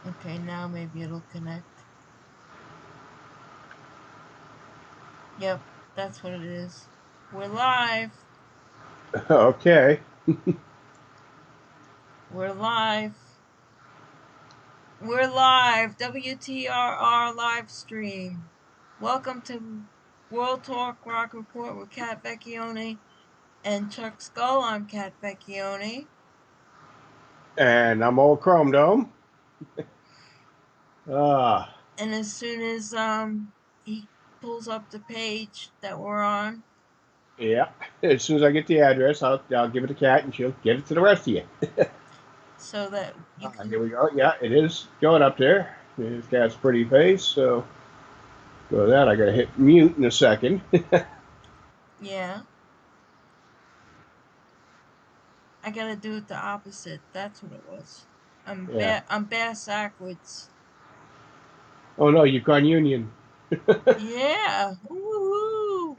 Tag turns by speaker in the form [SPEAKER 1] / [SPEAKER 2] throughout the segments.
[SPEAKER 1] Okay, now maybe it'll connect. Yep, that's what it is. We're live.
[SPEAKER 2] Okay.
[SPEAKER 1] We're live. We're live. WTRR live stream. Welcome to World Talk Rock Report with Kat Vecchione and Chuck Skull. I'm Kat Vecchione.
[SPEAKER 2] And I'm old Chrome Dome. Ah,
[SPEAKER 1] And as soon as he pulls up the page that we're on,
[SPEAKER 2] yeah. As soon as I get the address, I'll give it to Kat and she'll get it to the rest of you.
[SPEAKER 1] so that you can,
[SPEAKER 2] Here we go. Yeah, it is going up there. It's Kat's pretty face, so go that. I gotta hit mute in a second.
[SPEAKER 1] yeah, I gotta do it the opposite. That's what it was.
[SPEAKER 2] Yeah.
[SPEAKER 1] I'm bass backwards.
[SPEAKER 2] Oh no, Yukon Union.
[SPEAKER 1] Yeah, woohoo!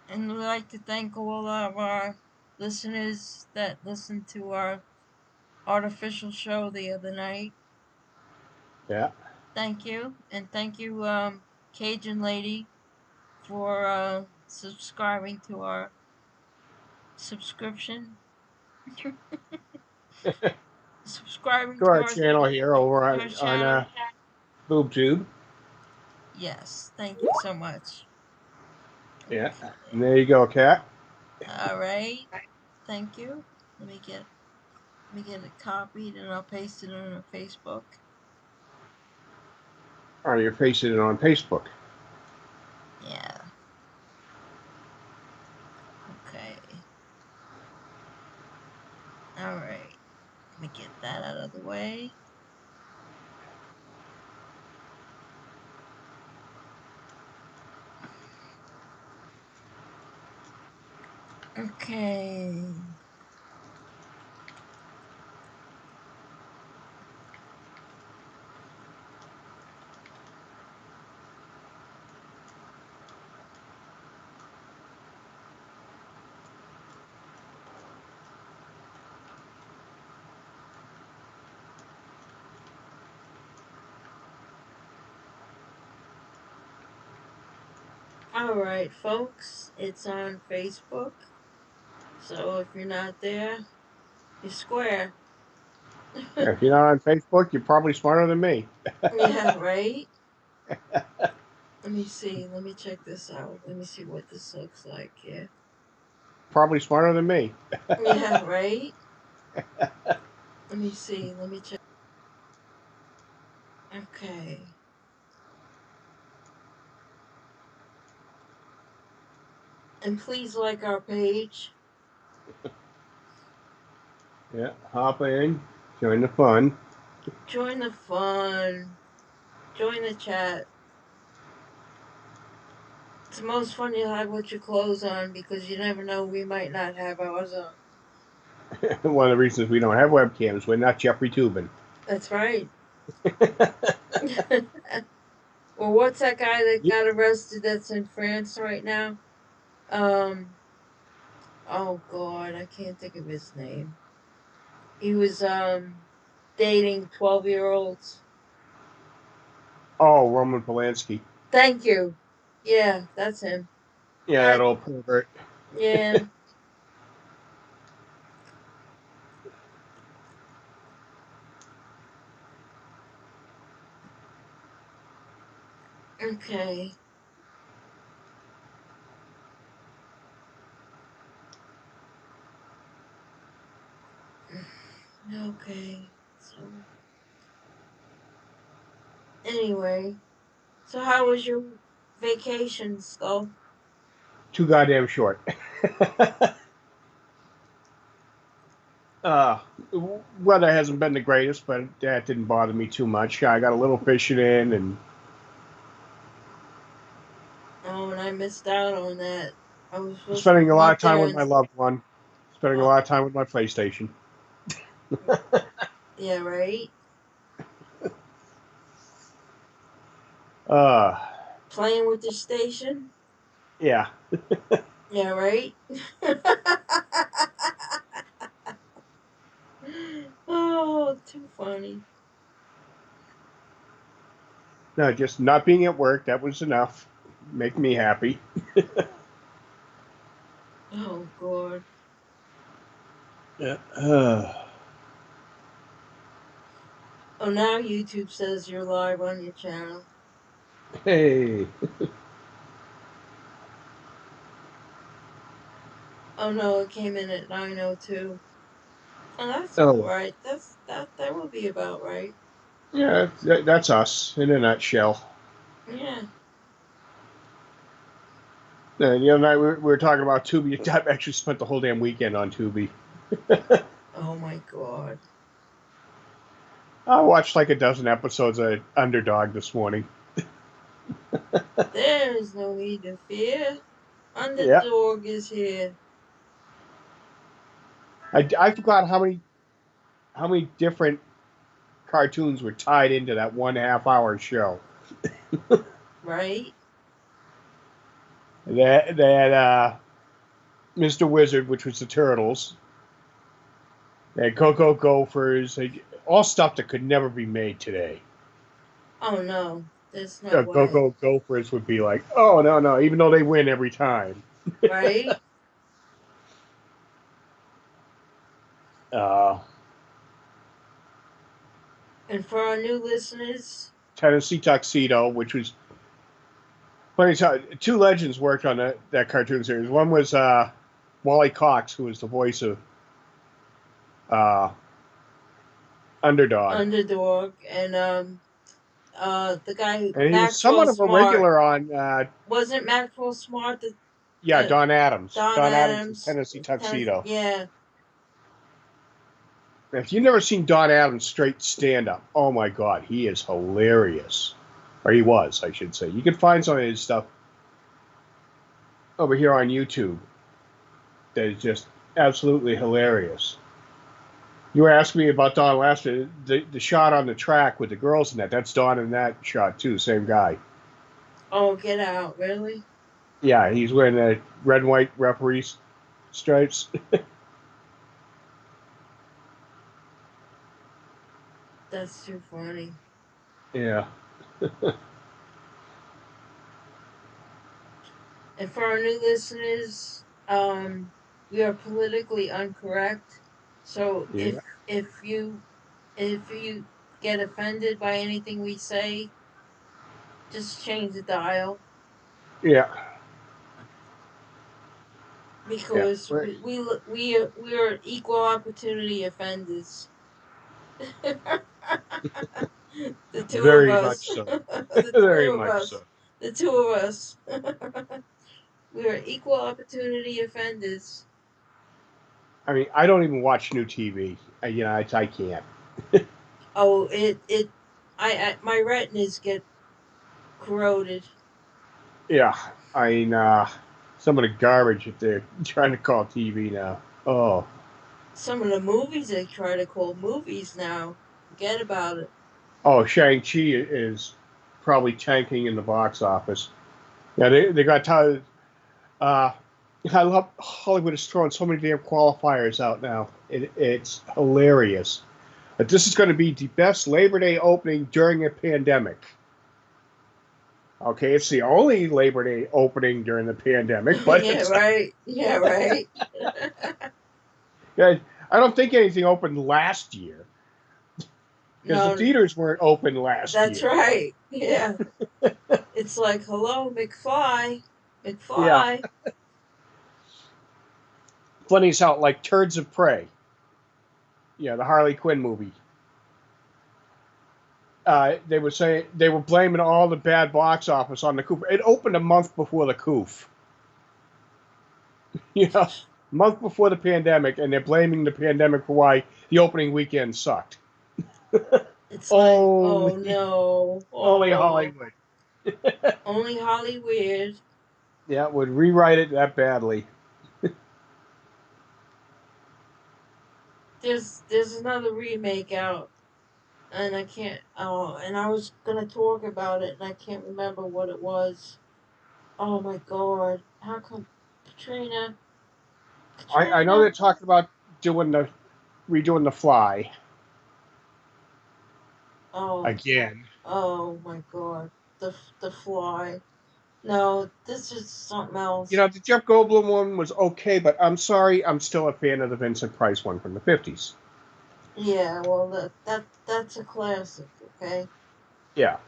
[SPEAKER 1] And we'd like to thank all of our listeners that listened to our artificial show the other night.
[SPEAKER 2] Yeah.
[SPEAKER 1] Thank you, and thank you, Cajun lady, for subscribing to our subscription. Subscribing
[SPEAKER 2] To
[SPEAKER 1] to
[SPEAKER 2] our
[SPEAKER 1] our
[SPEAKER 2] channel here over
[SPEAKER 1] to our
[SPEAKER 2] on
[SPEAKER 1] channel.
[SPEAKER 2] BoobTube.
[SPEAKER 1] Yes, thank you so much.
[SPEAKER 2] Yeah.
[SPEAKER 1] Okay.
[SPEAKER 2] And there you go, Kat.
[SPEAKER 1] All right. Thank you. Let me get it copied and I'll paste it on our Facebook.
[SPEAKER 2] Or you're facing it on Facebook.
[SPEAKER 1] Yeah. Okay. All right. Let me get that out of the way. Okay. All right, folks. It's on Facebook. So if you're not there, you're square.
[SPEAKER 2] If you're not on Facebook, you're probably smarter than me.
[SPEAKER 1] Yeah, right? Let me see. Let me check this out. Let me see what this looks like here.
[SPEAKER 2] Probably smarter than me.
[SPEAKER 1] Yeah, right? Let me see. Let me check. Okay. And please like our page.
[SPEAKER 2] Yeah, hop in, join the fun.
[SPEAKER 1] Join the fun. Join the chat. It's the most fun you'll have with your clothes on because you never know, we might not have ours on.
[SPEAKER 2] One of the reasons we don't have webcams, we're not Jeffrey Tubin.
[SPEAKER 1] That's right. Well, what's that guy that got arrested that's in France right now? Um, oh God, I can't think of his name. He was dating 12-year-olds.
[SPEAKER 2] Oh, Roman Polanski.
[SPEAKER 1] Thank you. Yeah, that's him.
[SPEAKER 2] Yeah, that
[SPEAKER 1] That
[SPEAKER 2] old pervert.
[SPEAKER 1] yeah. Okay. Okay. So anyway, so how was your vacation, Skull?
[SPEAKER 2] Too goddamn short. uh, Weather hasn't been the greatest, but that didn't bother me too much. I got a little fishing in and
[SPEAKER 1] Oh, and I missed out on that. I was supposed to
[SPEAKER 2] spending a
[SPEAKER 1] come
[SPEAKER 2] lot of
[SPEAKER 1] up
[SPEAKER 2] time
[SPEAKER 1] there
[SPEAKER 2] with
[SPEAKER 1] and
[SPEAKER 2] my loved one. Spending a
[SPEAKER 1] oh,
[SPEAKER 2] lot of time with my PlayStation.
[SPEAKER 1] yeah, right.
[SPEAKER 2] Uh,
[SPEAKER 1] Playing with the station.
[SPEAKER 2] yeah.
[SPEAKER 1] Yeah, right. Oh, Oh, too funny.
[SPEAKER 2] No, just not being at work, that was enough. Make me happy.
[SPEAKER 1] Oh, God.
[SPEAKER 2] Yeah.
[SPEAKER 1] Oh, now YouTube says you're live on your channel.
[SPEAKER 2] Hey.
[SPEAKER 1] Oh, no, it came in at 9:02. Oh, that's about
[SPEAKER 2] Oh,
[SPEAKER 1] right. That would be about right.
[SPEAKER 2] yeah, that's us in a nutshell.
[SPEAKER 1] Yeah.
[SPEAKER 2] And the other night we were talking about Tubi. I actually spent the whole damn weekend on Tubi.
[SPEAKER 1] Oh, my God.
[SPEAKER 2] I watched like a dozen episodes of Underdog this morning.
[SPEAKER 1] There is no need to fear.
[SPEAKER 2] Yeah.
[SPEAKER 1] Underdog is here.
[SPEAKER 2] I forgot how many different cartoons were tied into that 1.5 hour show.
[SPEAKER 1] Right?
[SPEAKER 2] That Mr. Wizard, which was the Turtles. They had Coco Gophers. All stuff that could never be made today.
[SPEAKER 1] Oh, no. There's no way.
[SPEAKER 2] Coco Gophers would be like, oh, no, no, even though they win every time.
[SPEAKER 1] Right?
[SPEAKER 2] Uh,
[SPEAKER 1] And for our new listeners,
[SPEAKER 2] Tennessee Tuxedo, which was funny. Two legends worked on that cartoon series. One was Wally Cox, who was the voice of uh, Underdog.
[SPEAKER 1] Underdog, and the guy
[SPEAKER 2] And he was
[SPEAKER 1] Maxwell
[SPEAKER 2] somewhat of a
[SPEAKER 1] Smart.
[SPEAKER 2] regular on,
[SPEAKER 1] Wasn't Maxwell Smart
[SPEAKER 2] yeah,
[SPEAKER 1] the
[SPEAKER 2] Don Adams.
[SPEAKER 1] Don
[SPEAKER 2] Don Adams is
[SPEAKER 1] Adams?
[SPEAKER 2] Tennessee Tuxedo.
[SPEAKER 1] Yeah.
[SPEAKER 2] If you've never seen Don Adams straight stand up, oh my God, he is hilarious. Or he was, I should say. You can find some of his stuff over here on YouTube that is just absolutely hilarious. You were asking me about Don last year. The shot on the track with the girls in that's Don in that shot too, same guy.
[SPEAKER 1] Oh, get out! Really?
[SPEAKER 2] Yeah, he's wearing the red and white referee stripes.
[SPEAKER 1] That's too funny.
[SPEAKER 2] Yeah.
[SPEAKER 1] And for our new listeners, we are politically incorrect. So
[SPEAKER 2] Yeah.
[SPEAKER 1] if you get offended by anything we say, just change the dial
[SPEAKER 2] Yeah. Yeah.
[SPEAKER 1] because we are equal opportunity offenders. The two of
[SPEAKER 2] Very
[SPEAKER 1] us.
[SPEAKER 2] much so.
[SPEAKER 1] The
[SPEAKER 2] Very
[SPEAKER 1] two of
[SPEAKER 2] much
[SPEAKER 1] us.
[SPEAKER 2] so.
[SPEAKER 1] The two of us. We are equal opportunity offenders.
[SPEAKER 2] I mean, I don't even watch new TV. I can't.
[SPEAKER 1] Oh, I my retinas get corroded.
[SPEAKER 2] Yeah. I mean, some of the garbage that they're trying to call TV now. Oh.
[SPEAKER 1] Some of the movies they try to call movies now. Forget about it.
[SPEAKER 2] Oh, Shang-Chi is probably tanking in the box office. Yeah, they got tired. Uh, I love Hollywood is throwing so many damn qualifiers out now. It's hilarious. But this is going to be the best Labor Day opening during a pandemic. Okay, it's the only Labor Day opening during the pandemic, but
[SPEAKER 1] Yeah,
[SPEAKER 2] it's
[SPEAKER 1] right. Yeah, right.
[SPEAKER 2] I don't think anything opened last year because the
[SPEAKER 1] No,
[SPEAKER 2] theaters weren't open last
[SPEAKER 1] that's
[SPEAKER 2] year.
[SPEAKER 1] right. Yeah. It's like, hello, McFly.
[SPEAKER 2] Yeah,
[SPEAKER 1] McFly.
[SPEAKER 2] funny as how like Turds of Prey. Yeah, the Harley Quinn movie. They were saying they were blaming all the bad box office on the Coof. It opened a month before the Coof. You know, a month before the pandemic, and they're blaming the pandemic for why the opening weekend sucked.
[SPEAKER 1] It's like, oh
[SPEAKER 2] Only,
[SPEAKER 1] no.
[SPEAKER 2] only
[SPEAKER 1] Oh.
[SPEAKER 2] Hollywood.
[SPEAKER 1] Only Hollywood.
[SPEAKER 2] Yeah, would rewrite it that badly.
[SPEAKER 1] There's another remake out, and I can't. Oh, and I was gonna talk about it, and I can't remember what it was. Oh my god! How come Katrina?
[SPEAKER 2] I know they're
[SPEAKER 1] Katrina?
[SPEAKER 2] talking about doing the redoing the Fly.
[SPEAKER 1] Oh,
[SPEAKER 2] again.
[SPEAKER 1] oh my God, the Fly. No, this is something
[SPEAKER 2] You
[SPEAKER 1] else.
[SPEAKER 2] know, the Jeff Goldblum one was okay, but I'm sorry, I'm still a fan of the Vincent Price one from the 50s.
[SPEAKER 1] Yeah, well, that's a classic. Okay,
[SPEAKER 2] Yeah.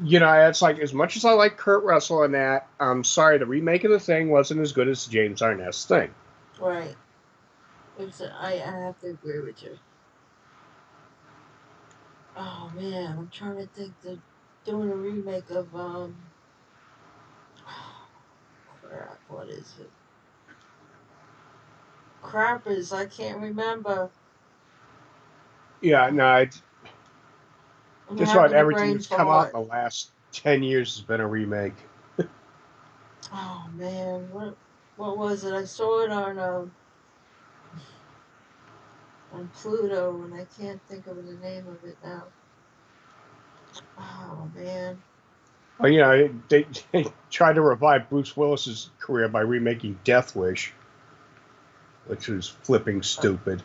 [SPEAKER 2] You know, it's like, as much as I like Kurt Russell in that, I'm sorry, the remake of the thing wasn't as good as James Arnett's thing.
[SPEAKER 1] right. I have to agree with you. Oh man, I'm trying to think. They're doing a remake of crap. What is it? Crap is I can't remember.
[SPEAKER 2] Yeah, no,
[SPEAKER 1] I'm
[SPEAKER 2] just about
[SPEAKER 1] having a
[SPEAKER 2] everything
[SPEAKER 1] brain
[SPEAKER 2] that's come out
[SPEAKER 1] fart.
[SPEAKER 2] in the last 10 years has been a remake.
[SPEAKER 1] Oh man, what was it? I saw it on Pluto, and I can't think of the name of it now. Oh man.
[SPEAKER 2] Well, you know, they tried to revive Bruce Willis's career by remaking Death Wish, which was flipping stupid.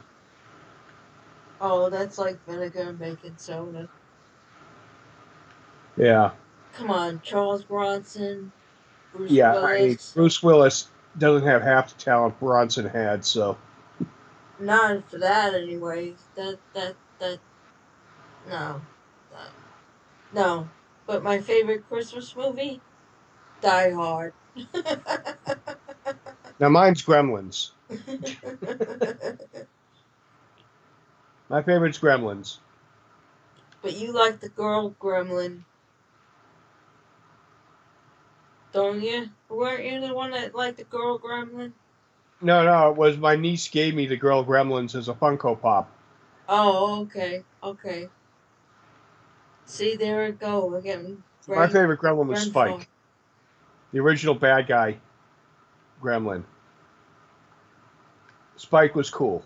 [SPEAKER 1] Oh, that's like vinegar and baking soda.
[SPEAKER 2] Yeah.
[SPEAKER 1] Come on, Charles Bronson, Bruce
[SPEAKER 2] Yeah, I mean,
[SPEAKER 1] Willis.
[SPEAKER 2] Bruce Willis doesn't have half the talent Bronson had, so.
[SPEAKER 1] Not for that anyway. That no, no, no. But my favorite Christmas movie, Die Hard.
[SPEAKER 2] Now, mine's Gremlins. My favorite's Gremlins.
[SPEAKER 1] But you like the girl Gremlin, don't you? Weren't you the one that liked the girl Gremlin?
[SPEAKER 2] No, no, it was my niece gave me the girl Gremlins as a Funko Pop.
[SPEAKER 1] Oh, okay, okay. See, there it go. We're getting
[SPEAKER 2] My favorite Gremlin was
[SPEAKER 1] brain fog.
[SPEAKER 2] Spike, the original bad guy Gremlin. Spike was cool.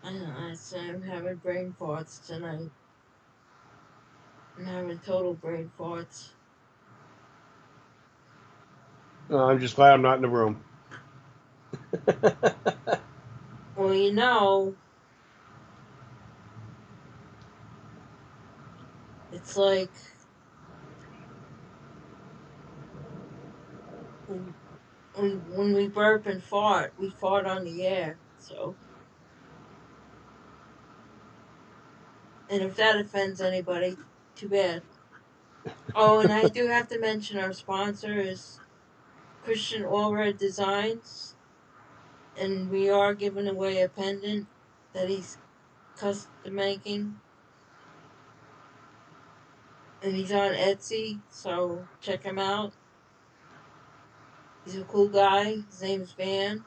[SPEAKER 1] I'm having brain farts tonight. I'm having total brain farts.
[SPEAKER 2] I'm just glad I'm not in the room.
[SPEAKER 1] Well, you know, it's like when we burp and fart, we fart on the air. So, and if that offends anybody, too bad. Oh, and I do have to mention our sponsor is Christian Aura Designs, and we are giving away a pendant that he's custom making, and he's on Etsy. So check him out. He's a cool guy. His name's Van.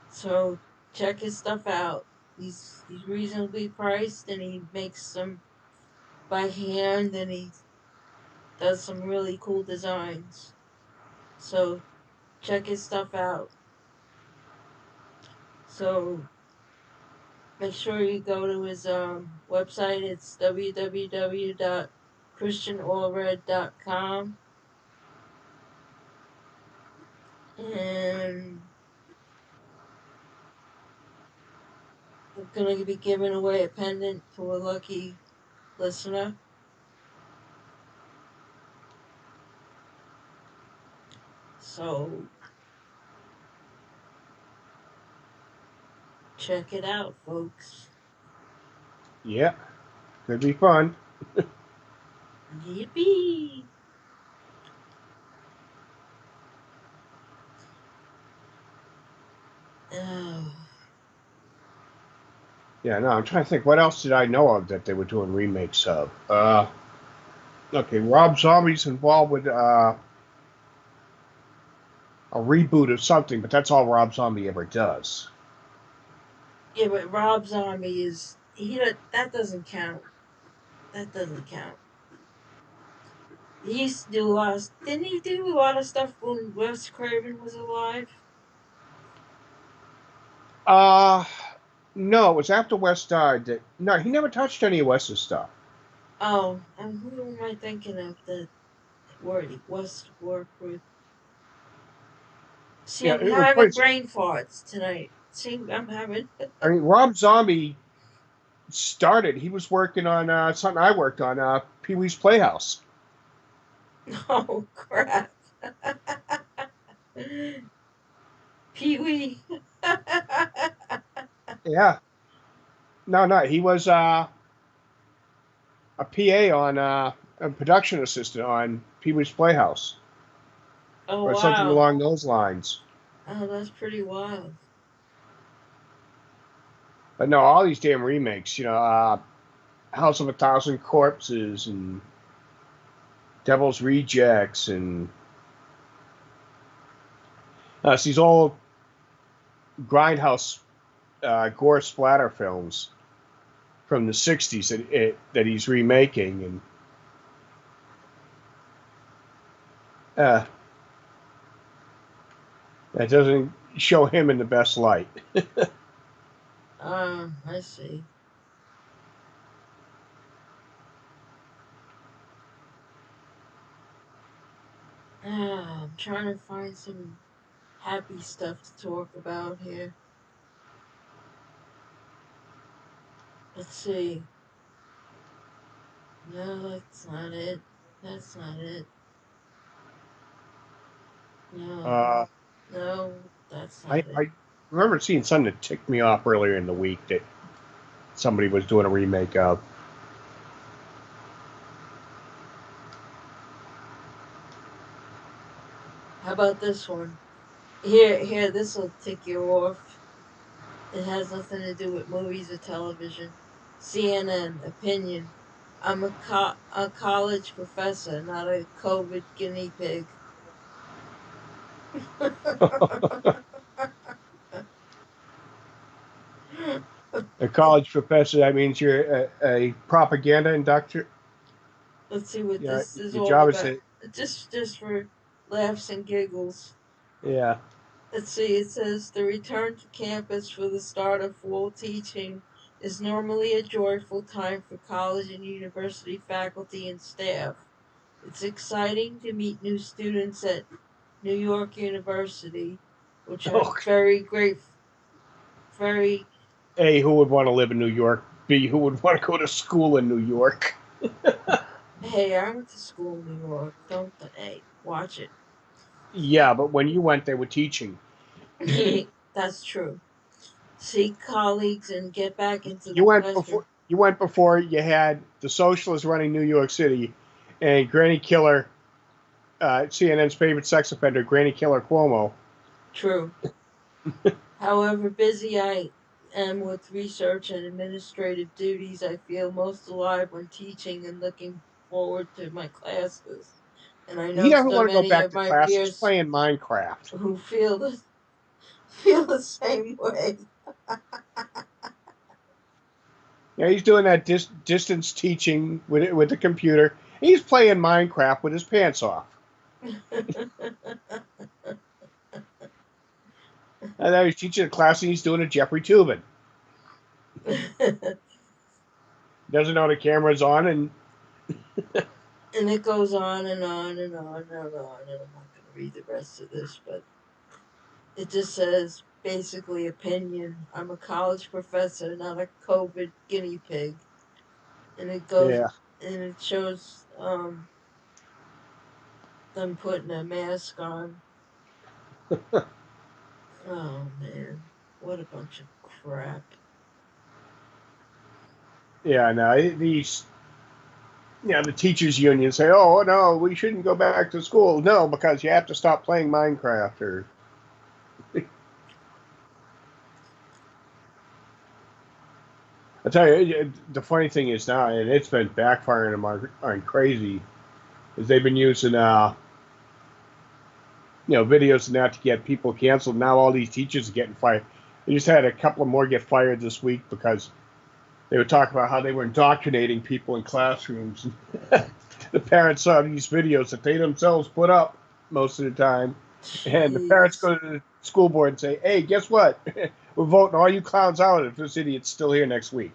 [SPEAKER 1] So check his stuff out. He's reasonably priced, and he makes them by hand, and he does some really cool designs. So check his stuff out. So make sure you go to his website. It's www.christianallred.com, and we're gonna be giving away a pendant to a lucky listener. So check it out, folks.
[SPEAKER 2] Yeah, could be fun.
[SPEAKER 1] Yippee! Oh,
[SPEAKER 2] Yeah, no, I'm trying to think. What else did I know of that they were doing remakes of? Okay, Rob Zombie's involved with a reboot of something, but that's all Rob Zombie ever does.
[SPEAKER 1] yeah, but Rob Zombie is that doesn't count. That doesn't count. He used to do a lot of. Didn't he do a lot of stuff when Wes Craven was alive?
[SPEAKER 2] Uh, no, it was after Wes died. No, he never touched any of Wes's stuff.
[SPEAKER 1] Oh, and who am I thinking of that word Wes worked with? See,
[SPEAKER 2] Yeah,
[SPEAKER 1] I'm
[SPEAKER 2] it was
[SPEAKER 1] having
[SPEAKER 2] pretty.
[SPEAKER 1] brain farts tonight. See, I'm having.
[SPEAKER 2] I mean, Rob Zombie started. He was working on something I worked on, Pee Wee's Playhouse.
[SPEAKER 1] Oh crap. Pee Wee.
[SPEAKER 2] Yeah, no, he was a PA on a production assistant on Pee Wee's Playhouse
[SPEAKER 1] Oh
[SPEAKER 2] or something
[SPEAKER 1] wow.
[SPEAKER 2] along those lines.
[SPEAKER 1] Oh, that's pretty wild.
[SPEAKER 2] But no, all these damn remakes, House of a Thousand Corpses and Devil's Rejects and it's these old grindhouse gore splatter films from the '60s that he's remaking, and uh, that doesn't show him in the best light.
[SPEAKER 1] I see. I'm trying to find some happy stuff to talk about here. Let's see. No, that's not it. That's not it. No.
[SPEAKER 2] Uh,
[SPEAKER 1] No, that's
[SPEAKER 2] I,
[SPEAKER 1] not it.
[SPEAKER 2] I remember seeing something that ticked me off earlier in the week that somebody was doing a remake of.
[SPEAKER 1] How about this one? Here, this will tick you off. It has nothing to do with movies or television. CNN opinion. I'm a college professor, not a COVID guinea pig.
[SPEAKER 2] A college professor, that means you're a propaganda inductor.
[SPEAKER 1] Let's see what
[SPEAKER 2] Yeah,
[SPEAKER 1] this is
[SPEAKER 2] your
[SPEAKER 1] all
[SPEAKER 2] job is
[SPEAKER 1] about.
[SPEAKER 2] to,
[SPEAKER 1] Just for laughs and giggles.
[SPEAKER 2] yeah.
[SPEAKER 1] Let's see, it says the return to campus for the start of fall teaching is normally a joyful time for college and university faculty and staff. It's exciting to meet new students at New York University, which
[SPEAKER 2] Oh,
[SPEAKER 1] I'm very grateful, very,
[SPEAKER 2] A, who would want to live in New York? B, who would want to go to school in New York?
[SPEAKER 1] hey, I went to school in New York. Don't, hey, watch
[SPEAKER 2] Yeah, but when you went, they were teaching.
[SPEAKER 1] it. That's true. See colleagues and get back into
[SPEAKER 2] You
[SPEAKER 1] the
[SPEAKER 2] went before.
[SPEAKER 1] classroom.
[SPEAKER 2] You went before you had the socialists running New York City, and Granny Killer, CNN's favorite sex offender, Granny Killer Cuomo.
[SPEAKER 1] True. However busy I am with research and administrative duties, I feel most alive when teaching and looking forward to my classes. And I
[SPEAKER 2] He
[SPEAKER 1] know
[SPEAKER 2] doesn't
[SPEAKER 1] so
[SPEAKER 2] want to go
[SPEAKER 1] many
[SPEAKER 2] back
[SPEAKER 1] of
[SPEAKER 2] to
[SPEAKER 1] my
[SPEAKER 2] class. He's
[SPEAKER 1] peers
[SPEAKER 2] playing Minecraft.
[SPEAKER 1] who feel the same way.
[SPEAKER 2] Yeah, he's doing that distance teaching with the computer. He's playing Minecraft with his pants off. And then he's teaching a class and he's doing a Jeffrey Tubin.
[SPEAKER 1] And
[SPEAKER 2] Doesn't know the camera's on, and
[SPEAKER 1] it goes on and on and on and on, and I'm not going to read the rest of this, but it just says basically opinion. I'm a college professor, not a COVID guinea pig. And it goes
[SPEAKER 2] yeah,
[SPEAKER 1] and it shows them putting a mask on. Oh man, what a bunch of crap.
[SPEAKER 2] yeah. No, these the teachers union say, "Oh no, we shouldn't go back to school." No, because you have to stop playing Minecraft. Or I tell you, the funny thing is now, and it's been backfiring them on crazy, is they've been using videos and that to get people canceled. Now all these teachers are getting fired. They just had a couple more get fired this week because they were talking about how they were indoctrinating people in classrooms. The parents saw these videos that they themselves put up most of the time, and the parents
[SPEAKER 1] Jeez.
[SPEAKER 2] go to the school board and say, "Hey, guess what? We're voting all you clowns out if this idiot's still here next week."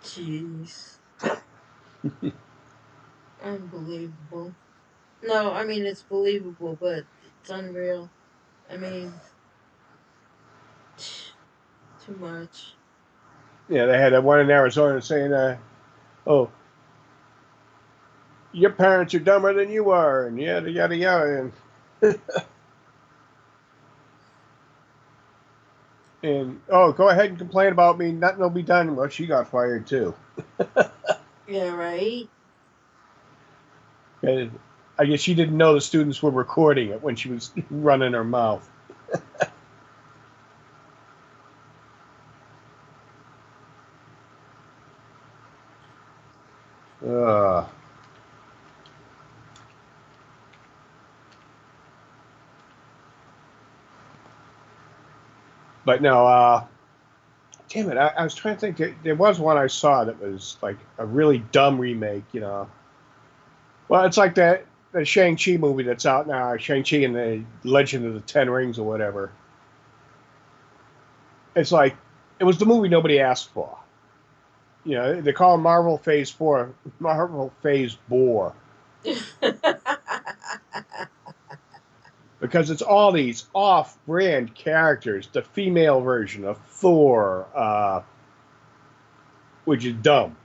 [SPEAKER 1] Jeez. Unbelievable. No, I mean it's believable, but it's unreal. I mean, Too much.
[SPEAKER 2] Yeah, they had that one in Arizona saying, "Oh, your parents are dumber than you are," and yada yada yada, and oh, go ahead and complain about me. Nothing will be done. Well, she got fired too.
[SPEAKER 1] Yeah, right?
[SPEAKER 2] And I guess she didn't know the students were recording it when she was running her mouth. Uh, but no, damn it. I was trying to think. There was one I saw that was like a really dumb remake, you know. Well, it's like that the Shang-Chi movie that's out now, Shang-Chi and the Legend of the Ten Rings or whatever. It's like it was the movie nobody asked for. You know, they call it Marvel Phase 4, Marvel Phase Bore, because it's all these off-brand characters. The female version of Thor, which is dumb.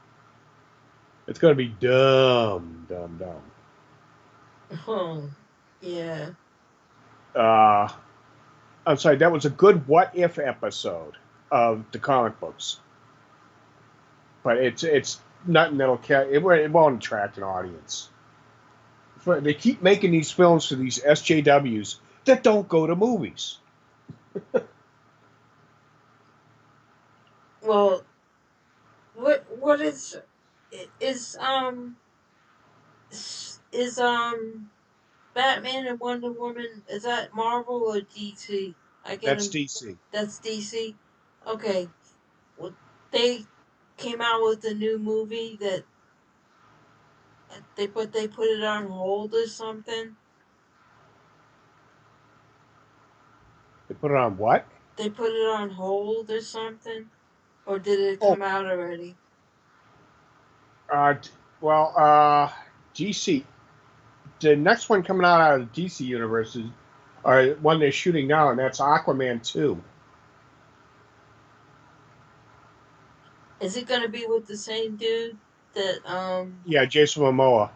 [SPEAKER 2] It's going to be dumb, dumb, dumb.
[SPEAKER 1] Oh, yeah.
[SPEAKER 2] Uh, I'm sorry, that was a good what if episode of the comic books, but it's nothing that'll it won't attract an audience. They keep making these films for these SJWs that don't go to movies.
[SPEAKER 1] Well, what is Batman and Wonder Woman, is that Marvel or DC? I get
[SPEAKER 2] That's
[SPEAKER 1] them.
[SPEAKER 2] DC.
[SPEAKER 1] That's DC. Okay. Well, they came out with a new movie that they put it on hold or something.
[SPEAKER 2] They put it on what?
[SPEAKER 1] They put it on hold or something, or did it
[SPEAKER 2] Oh,
[SPEAKER 1] come out already?
[SPEAKER 2] uh, well, DC. The next one coming out of the DC universe is, or one they're shooting now, and that's Aquaman 2.
[SPEAKER 1] Is it gonna be with the same dude that
[SPEAKER 2] Yeah, Jason Momoa.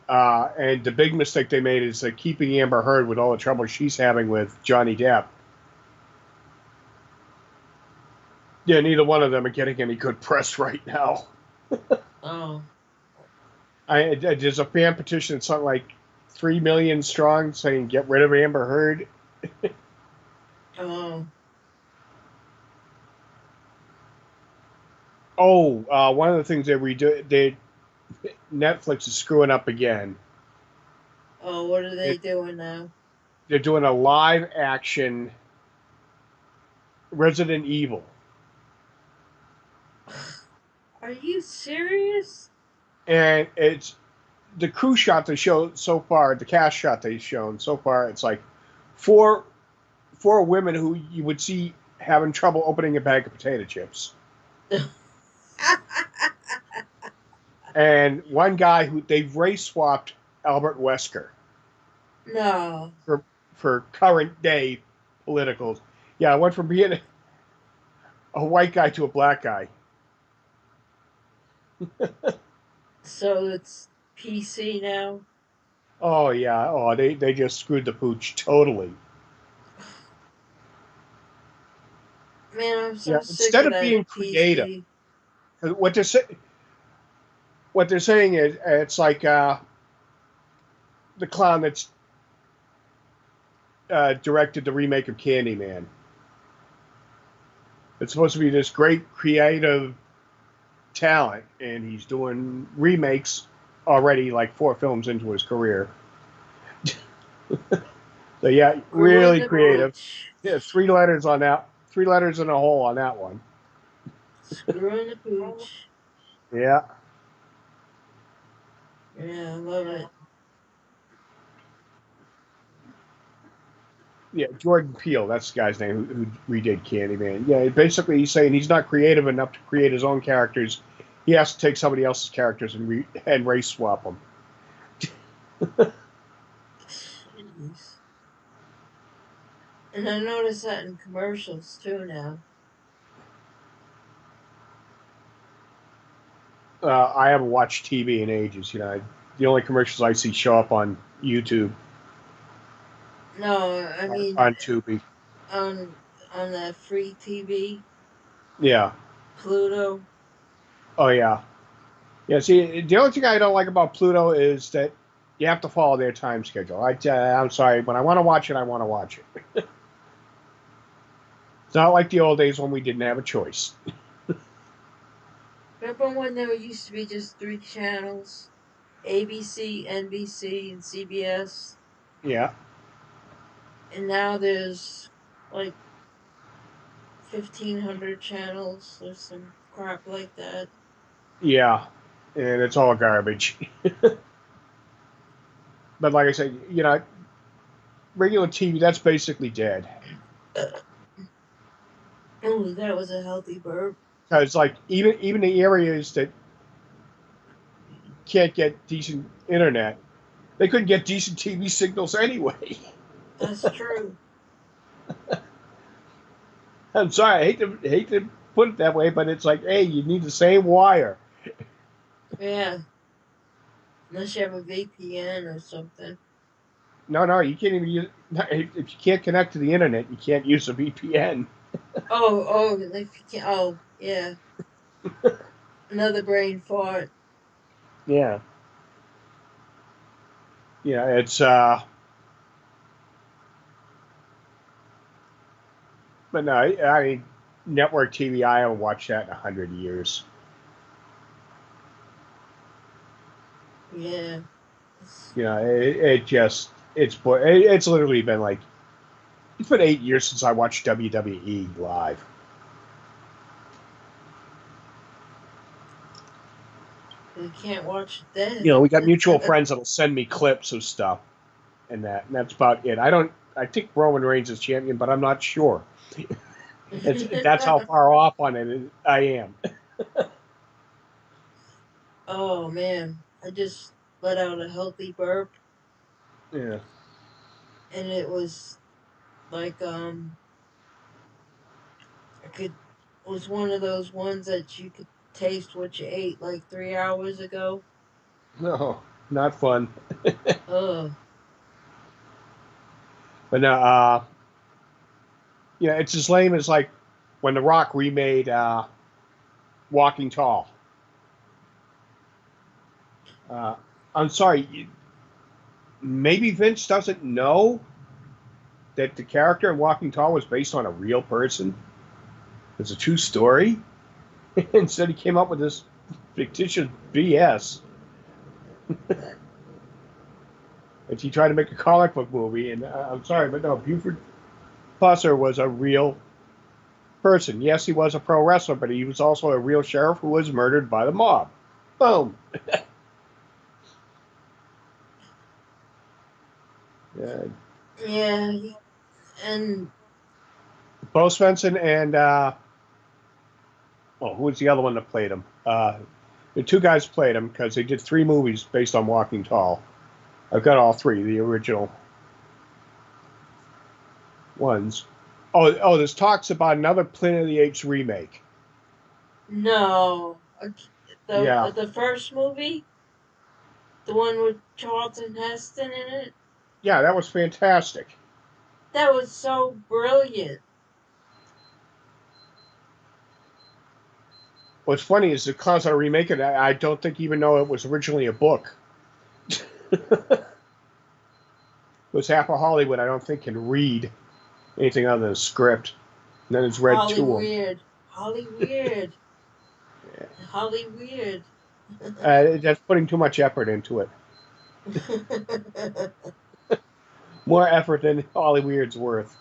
[SPEAKER 2] And the big mistake they made is keeping Amber Heard with all the trouble she's having with Johnny Depp. Yeah, neither one of them are getting any good press right now.
[SPEAKER 1] oh
[SPEAKER 2] There's a fan petition, something like 3 million strong, saying get rid of Amber Heard.
[SPEAKER 1] oh
[SPEAKER 2] Oh, one of the things Netflix is screwing up again.
[SPEAKER 1] oh, what are
[SPEAKER 2] It,
[SPEAKER 1] they doing now?
[SPEAKER 2] they're doing a live action Resident Evil,
[SPEAKER 1] Are you serious?
[SPEAKER 2] and it's the crew shot they showed so far, the cast shot they've shown so far. It's like four women who you would see having trouble opening a bag of potato chips, and one guy who they've race swapped Albert Wesker
[SPEAKER 1] No.
[SPEAKER 2] for current day politicals. Yeah, I went from being a white guy to a black guy.
[SPEAKER 1] So it's PC now?
[SPEAKER 2] Oh yeah. Oh, they just screwed the pooch totally.
[SPEAKER 1] Man, I'm so
[SPEAKER 2] Yeah.
[SPEAKER 1] sick
[SPEAKER 2] Instead
[SPEAKER 1] of
[SPEAKER 2] of
[SPEAKER 1] that
[SPEAKER 2] being creative,
[SPEAKER 1] PC.
[SPEAKER 2] what they're what they're saying is it's like the clown that's directed the remake of Candyman. It's supposed to be this great creative talent, and he's doing remakes already, like 4 films into his career. So yeah,
[SPEAKER 1] Screwing
[SPEAKER 2] really
[SPEAKER 1] the
[SPEAKER 2] creative.
[SPEAKER 1] pooch.
[SPEAKER 2] Yeah, 3 letters on that. 3 letters in a hole on that one.
[SPEAKER 1] Screwing the pooch.
[SPEAKER 2] Yeah.
[SPEAKER 1] Yeah, I love it.
[SPEAKER 2] Yeah, Jordan Peele, that's the guy's name who redid Candyman. Yeah, basically he's saying he's not creative enough to create his own characters. He has to take somebody else's characters and race swap them.
[SPEAKER 1] Jeez. And I notice that in commercials too now.
[SPEAKER 2] I haven't watched TV in ages. The only commercials I see show up on YouTube
[SPEAKER 1] No, I
[SPEAKER 2] or
[SPEAKER 1] mean
[SPEAKER 2] on Tubi.
[SPEAKER 1] on on that free TV,
[SPEAKER 2] Yeah.
[SPEAKER 1] Pluto.
[SPEAKER 2] Oh yeah. Yeah. See, the only thing I don't like about Pluto is that you have to follow their time schedule. I'm sorry, when I want to watch it, I want to watch it. It's not like the old days when we didn't have a choice.
[SPEAKER 1] Remember when there used to be just three channels? ABC, NBC, and CBS.
[SPEAKER 2] Yeah.
[SPEAKER 1] And now there's like 1,500 channels or some crap like that.
[SPEAKER 2] Yeah. And it's all garbage. But like I said, regular TV, that's basically dead.
[SPEAKER 1] Oh, that was a healthy burp.
[SPEAKER 2] Because like even the areas that can't get decent internet, they couldn't get decent TV signals anyway.
[SPEAKER 1] That's true.
[SPEAKER 2] I'm sorry, I hate to put it that way, but it's like, hey, you need the same wire.
[SPEAKER 1] Yeah, unless you have a VPN or something.
[SPEAKER 2] No, no, you can't even use. If you can't connect to the internet, you can't use a VPN.
[SPEAKER 1] Oh, if you can. Oh, yeah. Another brain fart.
[SPEAKER 2] Yeah, yeah, it's but no, I mean, network TV. I haven't watched that in 100 years.
[SPEAKER 1] Yeah. It's,
[SPEAKER 2] It just it's literally been like it's been 8 years since I watched WWE live.
[SPEAKER 1] you can't watch it then.
[SPEAKER 2] We got mutual friends that'll send me clips of stuff and that's about it. I think Roman Reigns is champion, but I'm not sure. That's how far off on it I am.
[SPEAKER 1] Oh, man. I just let out a healthy burp,
[SPEAKER 2] Yeah.
[SPEAKER 1] and it was like, I could, it was one of those ones that you could taste what you ate like 3 hours ago.
[SPEAKER 2] No, not fun.
[SPEAKER 1] Ugh.
[SPEAKER 2] But no, it's as lame as like when The Rock remade Walking Tall. Uh, I'm sorry, maybe Vince doesn't know that the character in Walking Tall was based on a real person. It's a true story. Instead, he came up with this fictitious BS. And he tried to make a comic book movie. And I'm sorry, but no, Buford Pusser was a real person. Yes, he was a pro wrestler, but he was also a real sheriff who was murdered by the mob. Boom. Uh,
[SPEAKER 1] Yeah, and
[SPEAKER 2] Bo Svensson and who was the other one that played him? The two guys played him because they did 3 movies based on Walking Tall. I've got all 3, the original ones. There's talks about another Planet of the Apes remake.
[SPEAKER 1] no.
[SPEAKER 2] Yeah,
[SPEAKER 1] The first movie, the one with Charlton Heston in it,
[SPEAKER 2] yeah, that was fantastic.
[SPEAKER 1] that was so brilliant.
[SPEAKER 2] What's funny is the cause I remake it. I don't think even know it was originally a book. It was half of Hollywood. I don't think can read anything other than a script. And then it's read
[SPEAKER 1] Holly
[SPEAKER 2] to them.
[SPEAKER 1] weird. Holly weird. Holly weird.
[SPEAKER 2] That's putting too much effort into it. More effort than Holly Weird's worth.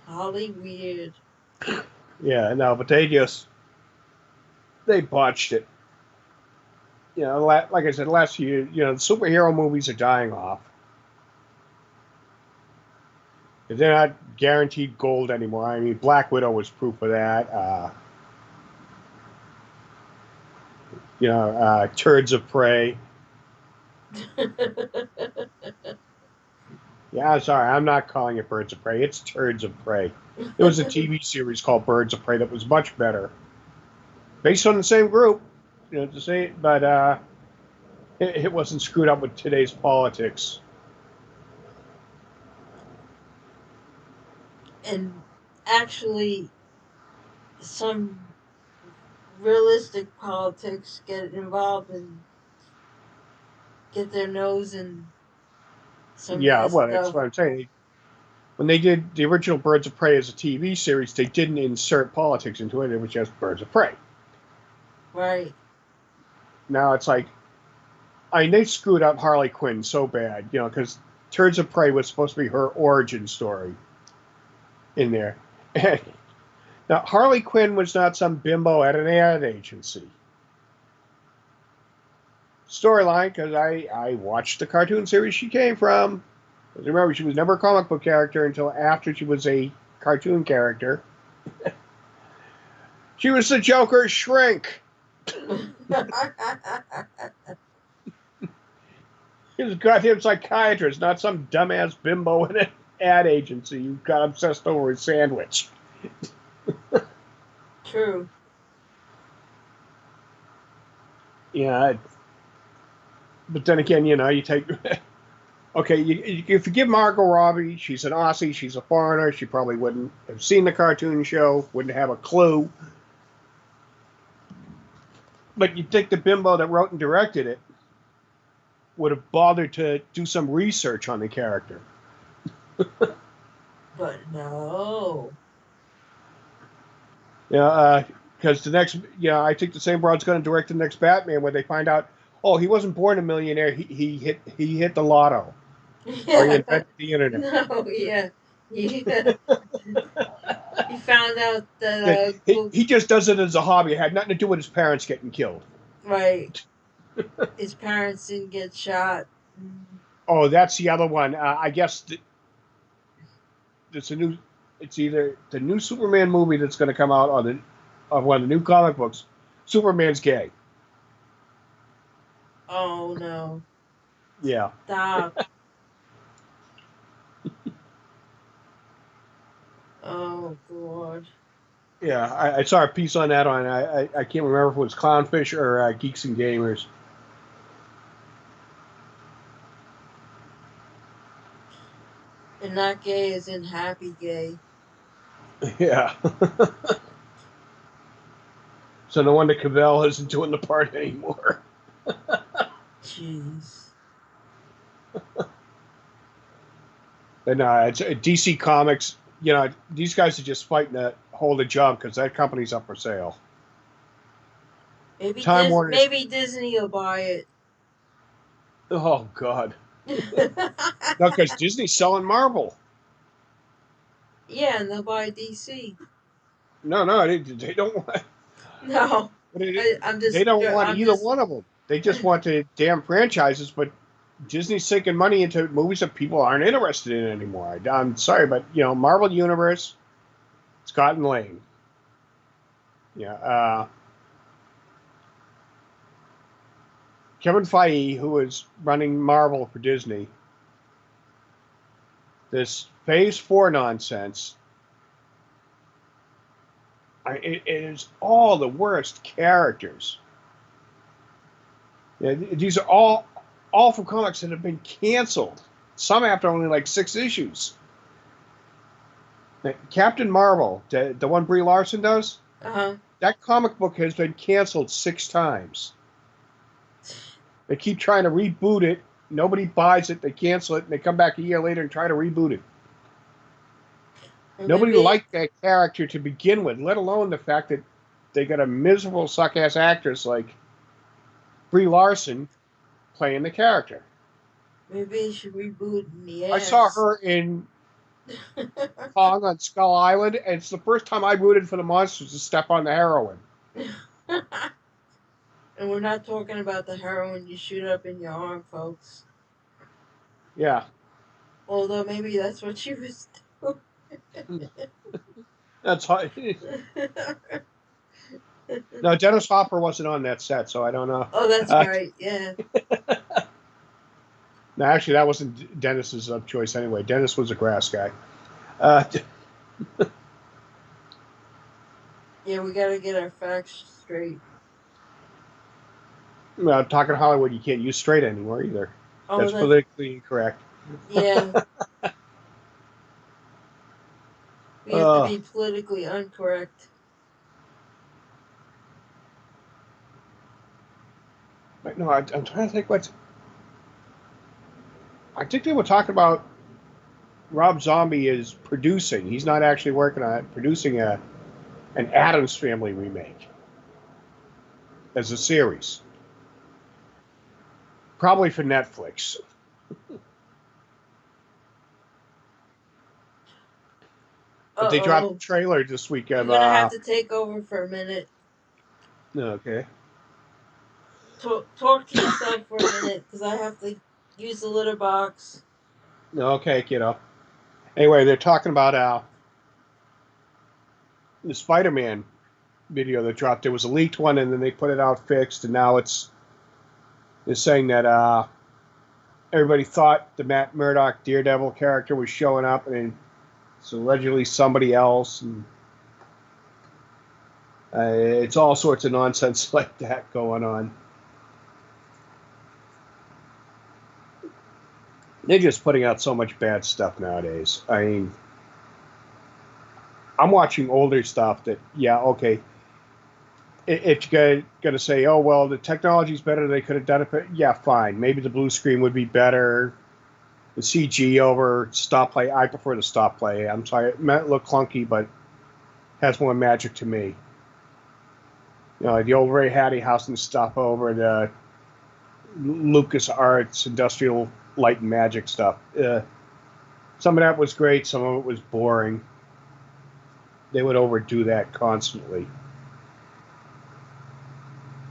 [SPEAKER 1] Holly weird.
[SPEAKER 2] Yeah, no, but they botched it. Like I said, last year, the superhero movies are dying off. They're not guaranteed gold anymore. I mean, Black Widow was proof of that. Turds of Prey. Yeah, sorry, I'm not calling it Birds of Prey. It's Turds of Prey. There was a TV series called Birds of Prey that was much better, based on the same group. To say, but it wasn't screwed up with today's politics.
[SPEAKER 1] And actually, some realistic politics get involved and get their nose in some of
[SPEAKER 2] Yeah,
[SPEAKER 1] this
[SPEAKER 2] well, that's
[SPEAKER 1] stuff.
[SPEAKER 2] what I'm saying. When they did the original Birds of Prey as a TV series, they didn't insert politics into it. It was just Birds of Prey.
[SPEAKER 1] Right.
[SPEAKER 2] Now it's like, they screwed up Harley Quinn so bad, because Turds of Prey was supposed to be her origin story in there. And now, Harley Quinn was not some bimbo at an ad agency. Storyline, because I watched the cartoon series she came from. Remember, she was never a comic book character until after she was a cartoon character. She was the Joker's shrink. He was a goddamn psychiatrist, not some dumbass bimbo in an ad agency who got obsessed over his sandwich.
[SPEAKER 1] True.
[SPEAKER 2] Yeah, but then again, you take. Okay, you forgive Margot Robbie. She's an Aussie. She's a foreigner. She probably wouldn't have seen the cartoon show, wouldn't have a clue. But you'd think the bimbo that wrote and directed it would have bothered to do some research on the character.
[SPEAKER 1] But no.
[SPEAKER 2] Yeah, because the next, I think the same broad's going to direct the next Batman, where they find out, oh, he wasn't born a millionaire. He hit the lotto, or he
[SPEAKER 1] Yeah.
[SPEAKER 2] invented the internet.
[SPEAKER 1] No, yeah. Yeah. He found out that,
[SPEAKER 2] He just does it as a hobby. It had nothing to do with his parents getting killed.
[SPEAKER 1] right, his parents didn't get shot.
[SPEAKER 2] Oh, that's the other one. I guess it's a new. It's either the new Superman movie that's going to come out, or one of the new comic books. Superman's gay.
[SPEAKER 1] Oh no.
[SPEAKER 2] Yeah.
[SPEAKER 1] Stop. Oh god.
[SPEAKER 2] Yeah, I saw a piece on that I can't remember if it was Clownfish or Geeks and Gamers.
[SPEAKER 1] And not gay is in happy gay.
[SPEAKER 2] Yeah. So no wonder Cavell isn't doing the part anymore.
[SPEAKER 1] Jeez.
[SPEAKER 2] And it's DC Comics. These guys are just fighting to hold a job because that company's up for sale. Time Warner.
[SPEAKER 1] Maybe Disney will buy it.
[SPEAKER 2] Oh God. No, because Disney's selling Marvel.
[SPEAKER 1] Yeah, and they'll buy DC.
[SPEAKER 2] No, they don't want.
[SPEAKER 1] No.
[SPEAKER 2] They don't want
[SPEAKER 1] I'm
[SPEAKER 2] either
[SPEAKER 1] just
[SPEAKER 2] one of them. They just want the damn franchises, but Disney's sinking money into movies that people aren't interested in anymore. I'm sorry, but Marvel Universe, Scott and Lane. Yeah, Kevin Feige, who is running Marvel for Disney, this Phase 4 nonsense. It is all the worst characters. Yeah, these are all from comics that have been canceled. Some after only like 6 issues. Captain Marvel, the one Brie Larson does, that comic book has been canceled 6 times. They keep trying to reboot it. Nobody buys it. They cancel it, and they come back a year later and try to reboot it. Nobody liked that character to begin with, let alone the fact that they got a miserable suck-ass actress like Brie Larson playing the character.
[SPEAKER 1] Maybe they should reboot in the
[SPEAKER 2] I saw
[SPEAKER 1] ass.
[SPEAKER 2] her in Kong on Skull Island, and it's the first time I rooted for the monsters to step on the heroin.
[SPEAKER 1] And we're not talking about the heroin you shoot up in your arm, folks.
[SPEAKER 2] Yeah.
[SPEAKER 1] Although maybe that's what she was doing.
[SPEAKER 2] That's how, No, Dennis Hopper wasn't on that set, so I don't know.
[SPEAKER 1] Oh, that's
[SPEAKER 2] Uh,
[SPEAKER 1] right. Yeah.
[SPEAKER 2] no, actually, that wasn't Dennis's choice anyway. Dennis was a grass guy. Uh,
[SPEAKER 1] Yeah, we gotta get our facts straight.
[SPEAKER 2] talking Hollywood, you can't use straight anymore either.
[SPEAKER 1] Oh,
[SPEAKER 2] That's
[SPEAKER 1] that's
[SPEAKER 2] politically incorrect.
[SPEAKER 1] yeah. We have to
[SPEAKER 2] uh,
[SPEAKER 1] be politically uncorrect.
[SPEAKER 2] no, I'm trying to think what. I think they were talking about Rob Zombie is producing. He's not actually working on it. Producing an Addams Family remake as a series, probably for Netflix. But
[SPEAKER 1] Uh
[SPEAKER 2] they dropped a
[SPEAKER 1] oh.
[SPEAKER 2] trailer this week
[SPEAKER 1] I'm
[SPEAKER 2] of.
[SPEAKER 1] gonna have to take over for a minute.
[SPEAKER 2] Okay.
[SPEAKER 1] Talk to yourself for a minute, because I have to use the litter box.
[SPEAKER 2] Okay, kiddo. Anyway, they're talking about the Spider-Man video that dropped. There was a leaked one, and then they put it out fixed, and now they're saying that everybody thought the Matt Murdock Daredevil character was showing up, and it's allegedly somebody else, and it's all sorts of nonsense like that going on. They're just putting out so much bad stuff nowadays. I mean, I'm watching older stuff that, yeah, okay, if you're going to say, oh, well, the technology's better, they could have done it, but yeah, fine. Maybe the blue screen would be better. The CG over stop play, I prefer the stop play. I'm sorry, it might look clunky, but has more magic to me. You know, the old Ray Hattie house and stuff over the Lucas Arts Industrial Light and Magic stuff. Some of that was great, some of it was boring. They would overdo that constantly.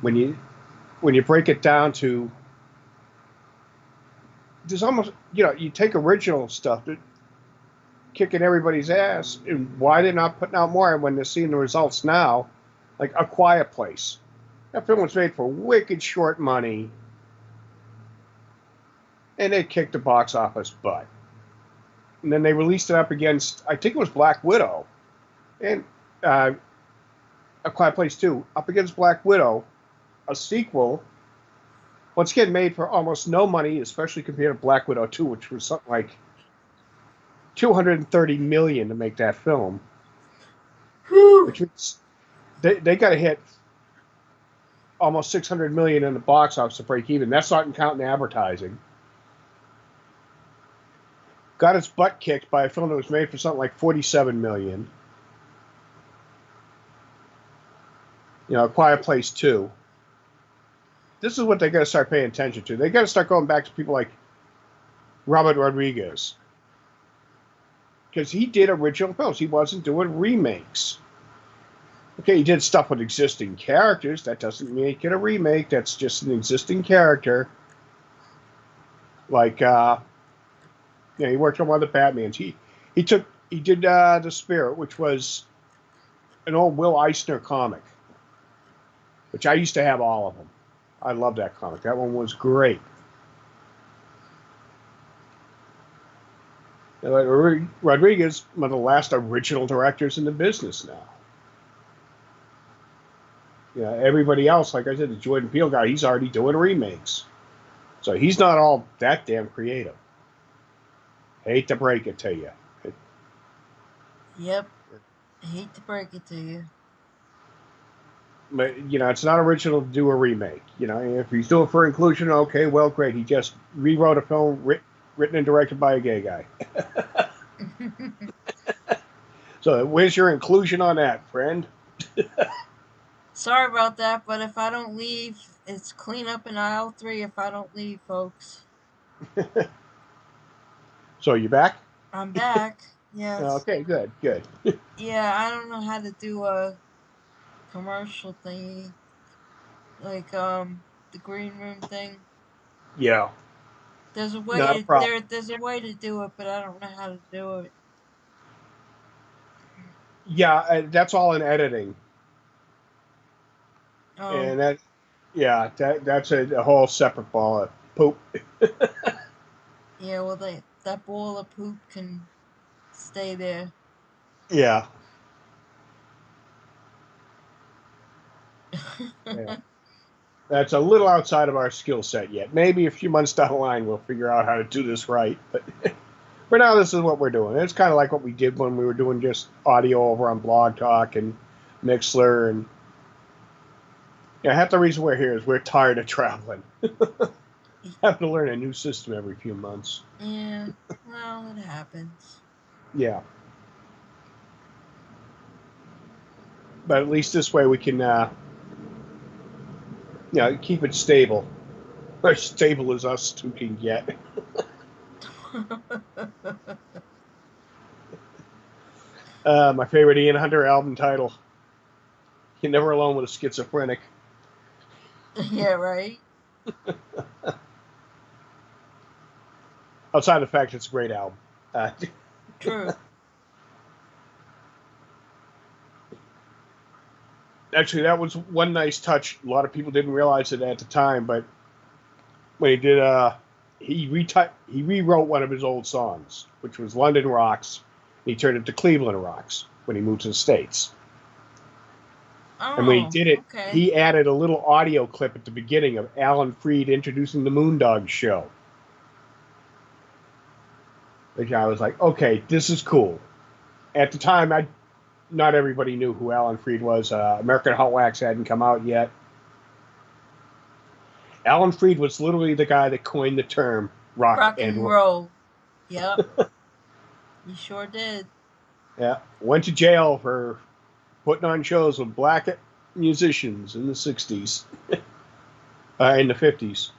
[SPEAKER 2] When you break it down to, there's almost, you take original stuff that kicking everybody's ass, and why they're not putting out more when they're seeing the results now, like A Quiet Place. That film was made for wicked short money, and it kicked the box office butt. And then they released it up against, I think it was Black Widow, and uh, A Quiet Place 2, up against Black Widow, a sequel, once again made for almost no money, especially compared to Black Widow 2, which was something like 230 million to make that film,
[SPEAKER 1] Whew.
[SPEAKER 2] which means they got to hit almost 600 million in the box office to break even. That's not counting advertising. Got its butt kicked by a film that was made for something like 47 million. A Quiet Place 2. This is what they got to start paying attention to. They got to start going back to people like Robert Rodriguez, because he did original films. He wasn't doing remakes. Okay, he did stuff with existing characters. That doesn't make it a remake. That's just an existing character. Like, he worked on one of the Batmans. He did The Spirit, which was an old Will Eisner comic, which I used to have all of them. I love that comic. That one was great. Rodriguez, one of the last original directors in the business now. Everybody else, like I said, the Jordan Peele guy, he's already doing remakes. So he's not all that damn creative. Hate to break it to you.
[SPEAKER 1] Yep. I hate to break it to you.
[SPEAKER 2] But, it's not original to do a remake. If he's doing it for inclusion, okay, well, great. He just rewrote a film written and directed by a gay guy. So where's your inclusion on that, friend?
[SPEAKER 1] Sorry about that, but if I don't leave, it's clean up in aisle 3 if I don't leave, folks.
[SPEAKER 2] So you back?
[SPEAKER 1] I'm back. Yes.
[SPEAKER 2] Okay, good, good.
[SPEAKER 1] Yeah, I don't know how to do a commercial thingy. Like, the green room thing.
[SPEAKER 2] Yeah,
[SPEAKER 1] There's a
[SPEAKER 2] not a
[SPEAKER 1] way to,
[SPEAKER 2] problem.
[SPEAKER 1] there's a way to do it, but I don't know how to do it.
[SPEAKER 2] Yeah, that's all in editing.
[SPEAKER 1] Oh,
[SPEAKER 2] and that's a whole separate ball of poop.
[SPEAKER 1] yeah. Well, that bowl of poop can stay there.
[SPEAKER 2] Yeah, yeah. That's a little outside of our skill set yet. Maybe a few months down the line we'll figure out how to do this right. But for now, this is what we're doing. It's kind of like what we did when we were doing just audio over on Blog Talk and Mixler, and half the reason we're here is we're tired of traveling. Have to learn a new system every few months.
[SPEAKER 1] Yeah. Well, it happens.
[SPEAKER 2] Yeah, but at least this way we can, keep it stable. As stable as us two can get. My favorite Ian Hunter album title: "You're Never Alone with a Schizophrenic."
[SPEAKER 1] Yeah. Right.
[SPEAKER 2] Outside of the fact it's a great album.
[SPEAKER 1] True.
[SPEAKER 2] Actually, that was one nice touch. A lot of people didn't realize it at the time, but when he did, he rewrote one of his old songs, which was "London Rocks." He turned it to "Cleveland Rocks" when he moved to the States. And when he
[SPEAKER 1] Oh.
[SPEAKER 2] did it,
[SPEAKER 1] Okay.
[SPEAKER 2] he added a little audio clip at the beginning of Alan Freed introducing the Moondog Show. Which I was like, okay, this is cool. At the time, not everybody knew who Alan Freed was. American Hot Wax hadn't come out yet. Alan Freed was literally the guy that coined the term rock
[SPEAKER 1] Rock
[SPEAKER 2] and
[SPEAKER 1] and
[SPEAKER 2] roll.
[SPEAKER 1] roll. Yep. You sure did.
[SPEAKER 2] Yeah, went to jail for putting on shows with black musicians in the 60s, in the 50s.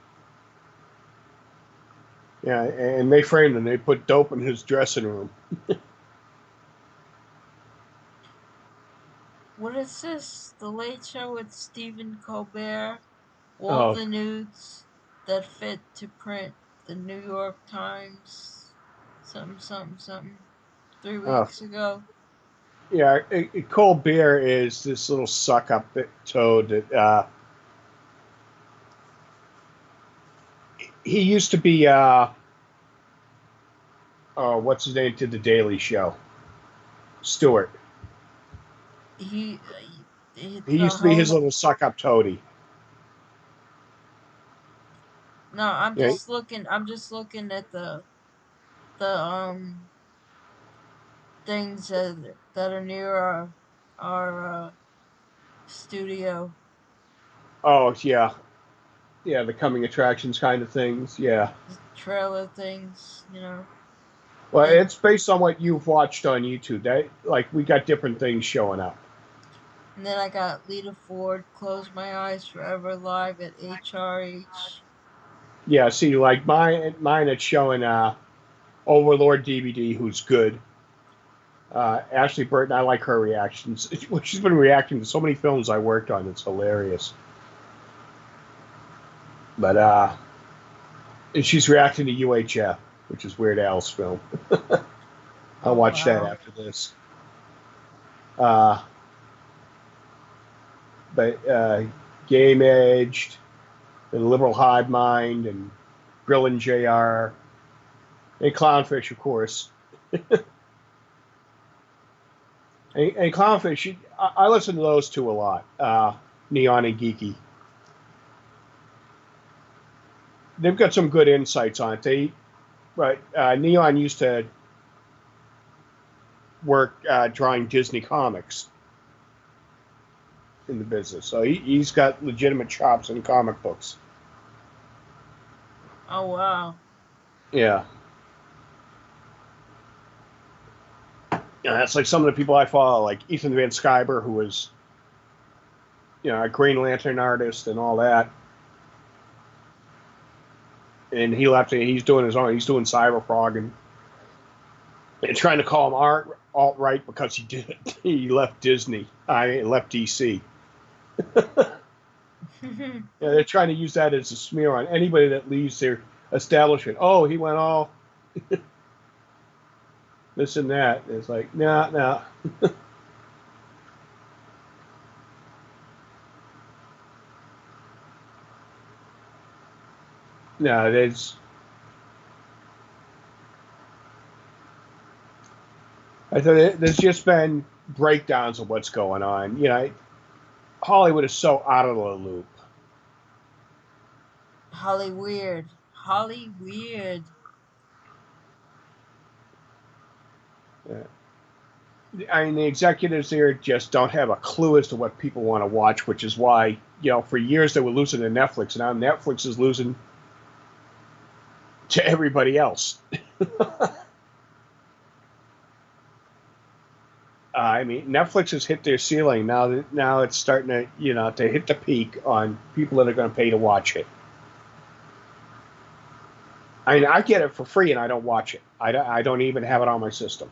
[SPEAKER 2] Yeah, and they framed him. They put dope in his dressing room.
[SPEAKER 1] What is this? The Late Show with Stephen Colbert? All
[SPEAKER 2] Oh,
[SPEAKER 1] the nudes that fit to print. The New York Times. Something, something, something. Three
[SPEAKER 2] oh,
[SPEAKER 1] weeks ago.
[SPEAKER 2] yeah. Colbert is this little suck up toad that he used to be. Oh, what's his name? To the Daily Show. Stewart.
[SPEAKER 1] He,
[SPEAKER 2] He
[SPEAKER 1] the
[SPEAKER 2] used to be his
[SPEAKER 1] host.
[SPEAKER 2] little suck up toady.
[SPEAKER 1] No, I'm
[SPEAKER 2] Yeah.
[SPEAKER 1] just looking. I'm just looking at the things that are near our studio.
[SPEAKER 2] Oh, yeah. Yeah, the coming attractions kind of things. Yeah.
[SPEAKER 1] The trailer things. You know.
[SPEAKER 2] Well,
[SPEAKER 1] And
[SPEAKER 2] it's based on what you've watched on YouTube. That like we got different things showing up.
[SPEAKER 1] and then I got Lita Ford. Close My Eyes Forever live at HRH.
[SPEAKER 2] Yeah. See, like mine it's showing Overlord DVD, who's good. Ashley Burton, I like her reactions. She's been reacting to so many films I worked on. It's hilarious. But and she's reacting to UHF, which is Weird Al's film. I'll
[SPEAKER 1] Oh
[SPEAKER 2] watch that
[SPEAKER 1] wow.
[SPEAKER 2] after this. Uh, but Game Edged, and Liberal Hive Mind, and Grillin' JR, and Clownfish, of course. And Clownfish, I listen to those two a lot. Neon and Geeky. They've got some good insights on it. Neon used to work drawing Disney comics in the business, so he's got legitimate chops in comic books.
[SPEAKER 1] Oh wow.
[SPEAKER 2] Yeah, that's like some of the people I follow, like Ethan Van Sciver, who was a Green Lantern artist and all that. And he left. He's doing his own. He's doing Cyberfrog and trying to call him alt right because he did it. He left Disney. I left DC. Yeah, they're trying to use that as a smear on anybody that leaves their establishment. Oh, he went all this and that. And it's like, nah, nah. No, there's just been breakdowns of what's going on. Hollywood is so out of the loop.
[SPEAKER 1] Holly weird. Holly weird.
[SPEAKER 2] I mean, the executives there just don't have a clue as to what people want to watch, which is why, for years they were losing to Netflix. Now Netflix is losing to everybody else. I mean, Netflix has hit their ceiling. Now it's starting to hit the peak on people that are going to pay to watch it. I mean, I get it for free and I don't watch it. I don't even have it on my system.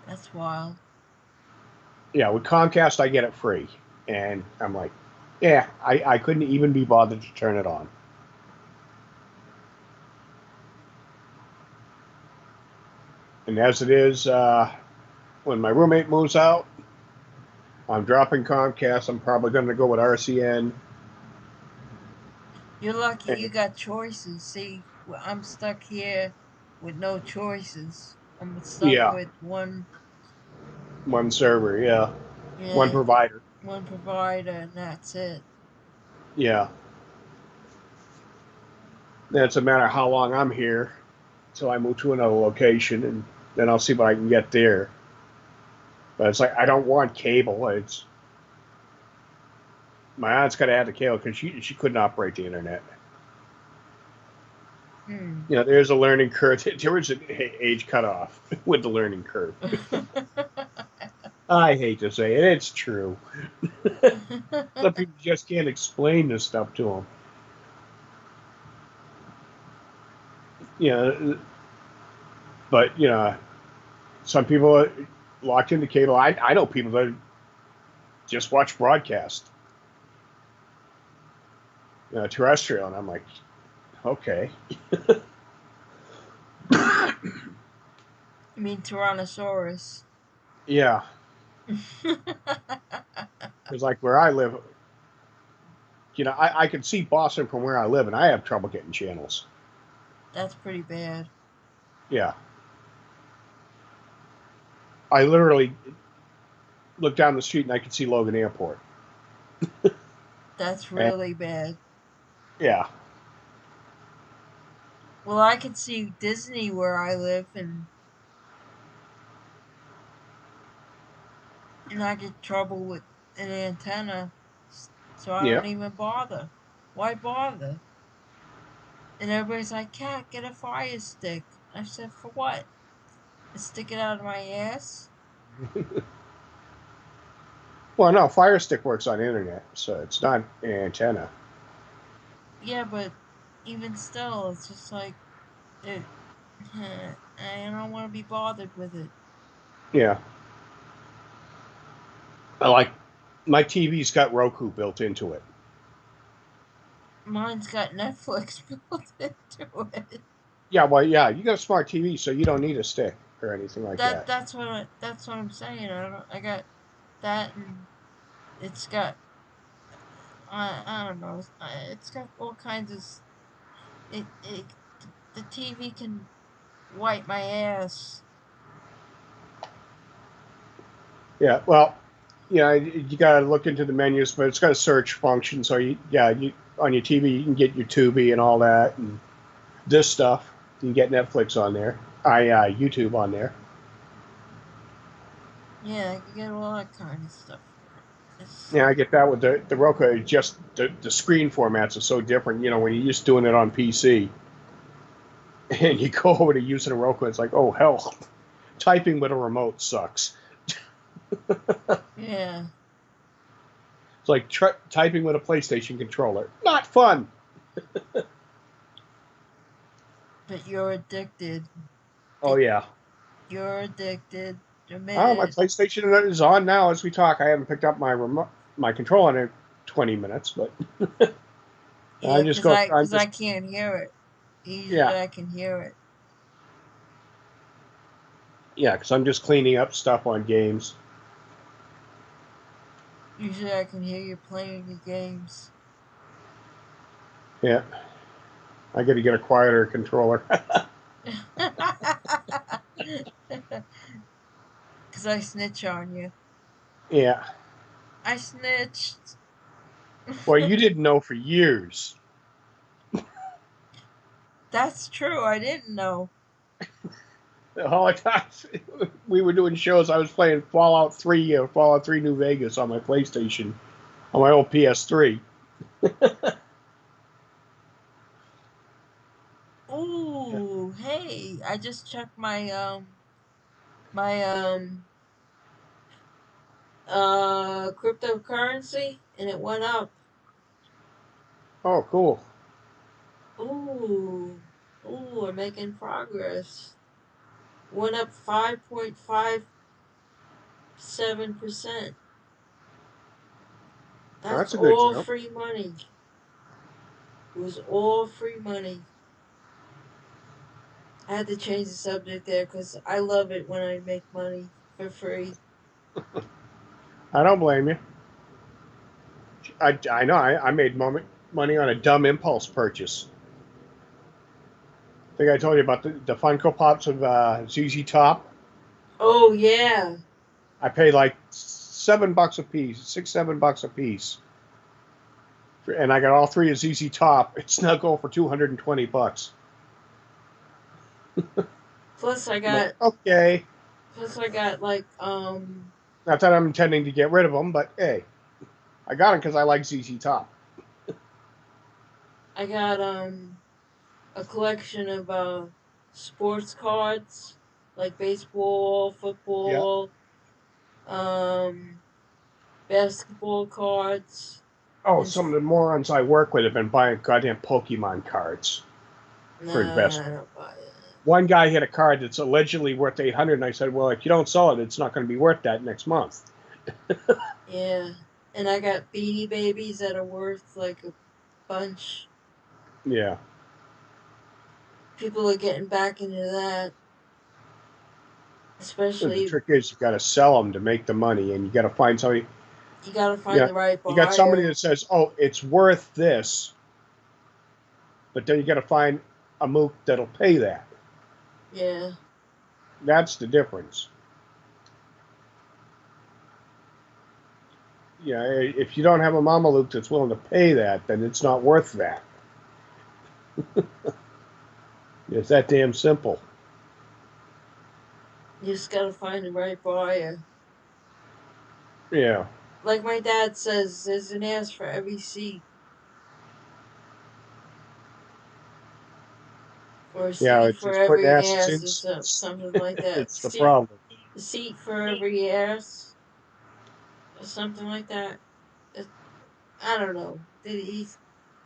[SPEAKER 1] That's wild.
[SPEAKER 2] Yeah, with Comcast, I get it free. And I'm like, yeah, I couldn't even be bothered to turn it on. And as it is, when my roommate moves out, I'm dropping Comcast. I'm probably going to go with RCN.
[SPEAKER 1] You're lucky
[SPEAKER 2] And,
[SPEAKER 1] you got choices. See, I'm stuck here with no choices. I'm stuck
[SPEAKER 2] yeah,
[SPEAKER 1] with one,
[SPEAKER 2] one server, yeah. One
[SPEAKER 1] yeah,
[SPEAKER 2] provider.
[SPEAKER 1] one provider, and that's it.
[SPEAKER 2] Yeah. It's a matter of how long I'm here till I move to another location, and then I'll see what I can get there. But it's like I don't want cable. It's my aunt's got to have the cable because she couldn't operate the internet. There's a learning curve. There is an age cutoff with the learning curve. I hate to say it, it's true. Some people just can't explain this stuff to them. But some people are locked into cable. I know people that just watch broadcast, terrestrial, and I'm like, okay.
[SPEAKER 1] You mean Tyrannosaurus?
[SPEAKER 2] Yeah, because like where I live, I can see Boston from where I live, and I have trouble getting channels.
[SPEAKER 1] That's pretty bad.
[SPEAKER 2] Yeah, I literally look down the street and I can see Logan Airport.
[SPEAKER 1] That's
[SPEAKER 2] And
[SPEAKER 1] really bad.
[SPEAKER 2] yeah,
[SPEAKER 1] Well, I can see Disney where I live, and I get trouble with an antenna, so I
[SPEAKER 2] yeah.
[SPEAKER 1] don't even bother. Why bother? And everybody's like, "Cat, get a Fire Stick." I said, "For what? To stick it out of my ass?"
[SPEAKER 2] Well, no, Fire Stick works on internet, so it's not an antenna.
[SPEAKER 1] Yeah, but even still, it's just like, it, I don't want to be bothered with it.
[SPEAKER 2] Yeah, I like my TV's got Roku built into it.
[SPEAKER 1] Mine's got Netflix built into it.
[SPEAKER 2] Yeah, well, yeah, you got a smart TV, so you don't need a stick or anything like that.
[SPEAKER 1] That's what I'm saying. I got that, and it's got I don't know. It's got all kinds of it. The TV can wipe my ass.
[SPEAKER 2] Yeah, well, you got to look into the menus, but it's got a search function, so you on your TV you can get your Tubi and all that, and this stuff. You can get Netflix on there, YouTube on there.
[SPEAKER 1] Yeah, I can get all that kind of stuff for it. It's,
[SPEAKER 2] Yeah, I get that with the Roku. Just the screen formats are so different. When you're just doing it on PC, and you go over to using a Roku, it's like, oh hell, typing with a remote sucks.
[SPEAKER 1] yeah,
[SPEAKER 2] It's like typing with a PlayStation controller. Not fun.
[SPEAKER 1] but you're addicted.
[SPEAKER 2] Oh
[SPEAKER 1] It
[SPEAKER 2] yeah.
[SPEAKER 1] You're addicted. The
[SPEAKER 2] Oh, my
[SPEAKER 1] minute,
[SPEAKER 2] PlayStation is on now as we talk. I haven't picked up my remote, my controller in 20 minutes, but
[SPEAKER 1] yeah,
[SPEAKER 2] I'm
[SPEAKER 1] cause I
[SPEAKER 2] just,
[SPEAKER 1] can't hear it.
[SPEAKER 2] yeah,
[SPEAKER 1] Usually I can hear it.
[SPEAKER 2] yeah, because I'm just cleaning up stuff on games.
[SPEAKER 1] Usually I can hear you playing your games.
[SPEAKER 2] Yeah, I got to get a quieter controller.
[SPEAKER 1] Because I snitch on you.
[SPEAKER 2] Yeah.
[SPEAKER 1] I snitched.
[SPEAKER 2] Well, you didn't know for years.
[SPEAKER 1] That's true. I didn't know.
[SPEAKER 2] All the times we were doing shows, I was playing Fallout 3 or Fallout 3 New Vegas on my PlayStation, on my old PS3.
[SPEAKER 1] Ooh, hey! I just checked my cryptocurrency and it went up.
[SPEAKER 2] Oh, cool.
[SPEAKER 1] Ooh, ooh, we're making progress. Went up 5.57%. That's
[SPEAKER 2] That's a good
[SPEAKER 1] all
[SPEAKER 2] jump.
[SPEAKER 1] free money. It was all free money. I had to change the subject there because I love it when I make money for free.
[SPEAKER 2] I don't blame you. I know. I made money on a dumb impulse purchase. I think I told you about the Funko Pops of ZZ Top.
[SPEAKER 1] Oh yeah,
[SPEAKER 2] I paid like $7 a piece, $6, $7 a piece, and I got all three of ZZ Top. It's now going for $220.
[SPEAKER 1] plus I
[SPEAKER 2] I'm like,
[SPEAKER 1] got
[SPEAKER 2] okay.
[SPEAKER 1] plus I got like
[SPEAKER 2] Not that I'm intending to get rid of them, but hey, I got them because I like ZZ Top.
[SPEAKER 1] I got a collection of sports cards like baseball,
[SPEAKER 2] Yeah.
[SPEAKER 1] football, um basketball cards
[SPEAKER 2] Oh,
[SPEAKER 1] and
[SPEAKER 2] some of the morons I work with have been buying goddamn Pokemon cards for
[SPEAKER 1] nah, I
[SPEAKER 2] investment.
[SPEAKER 1] don't buy that.
[SPEAKER 2] One guy had a card that's allegedly worth 800, and I said, "Well, if you don't sell it, it's not going to be worth that next month."
[SPEAKER 1] Yeah. And I got beanie babies that are worth like a bunch.
[SPEAKER 2] Yeah.
[SPEAKER 1] People are getting back into that,
[SPEAKER 2] The
[SPEAKER 1] especially
[SPEAKER 2] trick is you got to sell them to make the money, and you got to find somebody.
[SPEAKER 1] you gotta
[SPEAKER 2] You
[SPEAKER 1] find
[SPEAKER 2] know,
[SPEAKER 1] the right
[SPEAKER 2] you got somebody
[SPEAKER 1] buyer.
[SPEAKER 2] that says, "Oh, it's worth this," but then you got to find a mook that'll pay that.
[SPEAKER 1] Yeah.
[SPEAKER 2] That's the difference. Yeah, if you don't have a Mamaluke that's willing to pay that, then it's not worth that. It's that damn simple.
[SPEAKER 1] You just gotta find the right buyer.
[SPEAKER 2] Yeah.
[SPEAKER 1] Like my dad says, there's an ass for every seat. Or a
[SPEAKER 2] Yeah,
[SPEAKER 1] seat
[SPEAKER 2] it's
[SPEAKER 1] for
[SPEAKER 2] just putting
[SPEAKER 1] every
[SPEAKER 2] asses
[SPEAKER 1] ass
[SPEAKER 2] in
[SPEAKER 1] or
[SPEAKER 2] seats.
[SPEAKER 1] something like that.
[SPEAKER 2] It's the problem.
[SPEAKER 1] A seat for every ass or something like that. It, I don't know.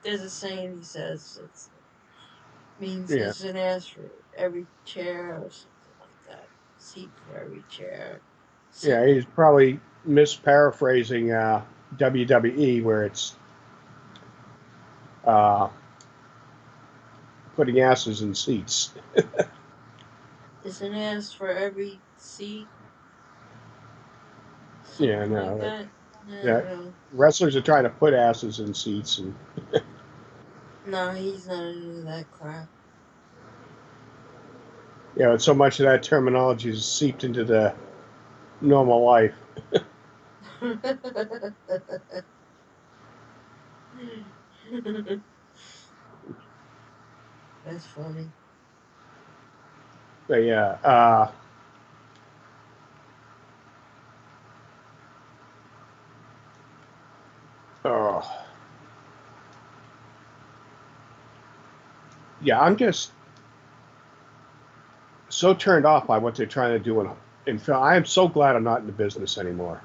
[SPEAKER 1] There's a saying he says it means
[SPEAKER 2] Yeah.
[SPEAKER 1] there's an ass for every chair or something like that. Seat for every chair. Seat.
[SPEAKER 2] Yeah, he's probably misparaphrasing WWE where it's uh, putting asses in seats.
[SPEAKER 1] There's an ass for every seat.
[SPEAKER 2] Yeah,
[SPEAKER 1] Something like
[SPEAKER 2] no.
[SPEAKER 1] that. I
[SPEAKER 2] Yeah,
[SPEAKER 1] don't know.
[SPEAKER 2] wrestlers are trying to put asses in seats, and
[SPEAKER 1] No, he's not into that crap.
[SPEAKER 2] so much of that terminology is seeped into the normal life.
[SPEAKER 1] That's funny.
[SPEAKER 2] But yeah, oh, yeah, I'm just so turned off by what they're trying to do in film. I am so glad I'm not in the business anymore.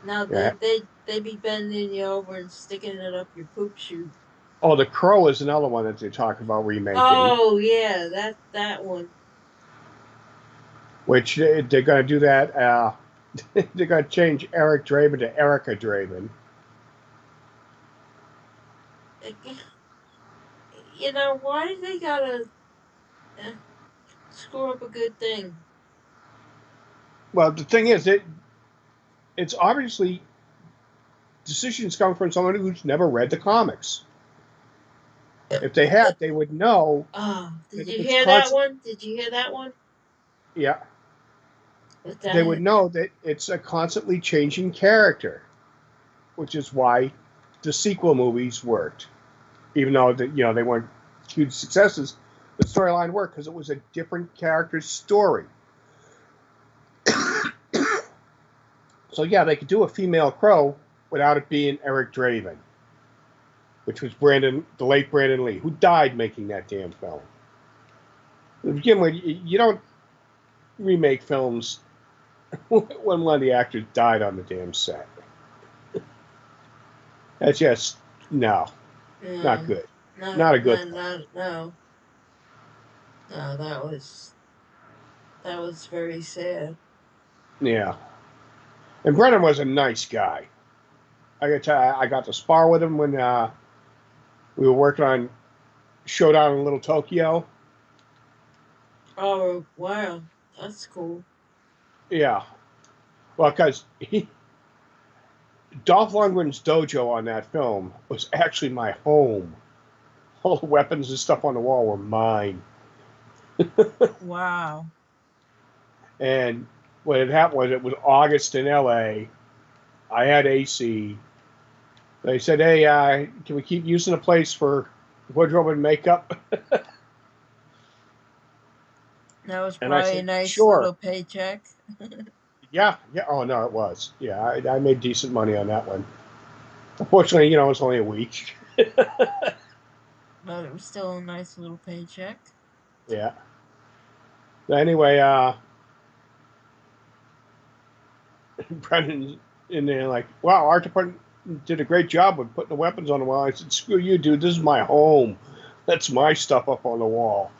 [SPEAKER 1] Now
[SPEAKER 2] Yeah.
[SPEAKER 1] they be bending you over and sticking it up your poop chute.
[SPEAKER 2] Oh, The Crow is another one that they're talking about remaking,
[SPEAKER 1] Oh yeah, that one.
[SPEAKER 2] which they're going to do that. They're going to change Eric Draven to Erica Draven.
[SPEAKER 1] You know why do they gotta uh, screw up a good thing?
[SPEAKER 2] Well, the thing is, it's obviously decisions come from someone who's never read the comics. If they had, they would know
[SPEAKER 1] Oh,
[SPEAKER 2] that
[SPEAKER 1] did
[SPEAKER 2] if
[SPEAKER 1] you
[SPEAKER 2] it's
[SPEAKER 1] hear that
[SPEAKER 2] constant,
[SPEAKER 1] one? Did you hear that one?
[SPEAKER 2] yeah,
[SPEAKER 1] With
[SPEAKER 2] they would
[SPEAKER 1] that?
[SPEAKER 2] know that it's a constantly changing character, which is why the sequel movies worked, even though they weren't huge successes. The storyline worked because it was a different character's story. So yeah, they could do a female Crow without it being Eric Draven, which was the late Brandon Lee, who died making that damn film. To begin with, you don't remake films when one of the actors died on the damn set. That's just no, not
[SPEAKER 1] Yeah.
[SPEAKER 2] good,
[SPEAKER 1] No,
[SPEAKER 2] not a good
[SPEAKER 1] no,
[SPEAKER 2] thing.
[SPEAKER 1] no, no. No, that was very sad.
[SPEAKER 2] Yeah, and Brennan was a nice guy. I got I got to spar with him when we were working on Showdown in Little Tokyo.
[SPEAKER 1] Oh, wow. That's cool.
[SPEAKER 2] Yeah, well, because Dolph Lundgren's dojo on that film was actually my home. All the weapons and stuff on the wall were mine.
[SPEAKER 1] Wow.
[SPEAKER 2] And what had happened was it was August in LA. I had AC. They said, "Hey, can we keep using the place for wardrobe and makeup?"
[SPEAKER 1] That was
[SPEAKER 2] And I
[SPEAKER 1] probably a
[SPEAKER 2] said,
[SPEAKER 1] nice
[SPEAKER 2] "Sure."
[SPEAKER 1] little paycheck.
[SPEAKER 2] Yeah, yeah. Oh no, it was. Yeah, I made decent money on that one. Unfortunately, it's only a week.
[SPEAKER 1] But it was still a nice little paycheck.
[SPEAKER 2] Yeah. Anyway, Brendan's in there like, "Wow, our department did a great job with putting the weapons on the wall." I said, "Screw you, dude. This is my home. That's my stuff up on the wall."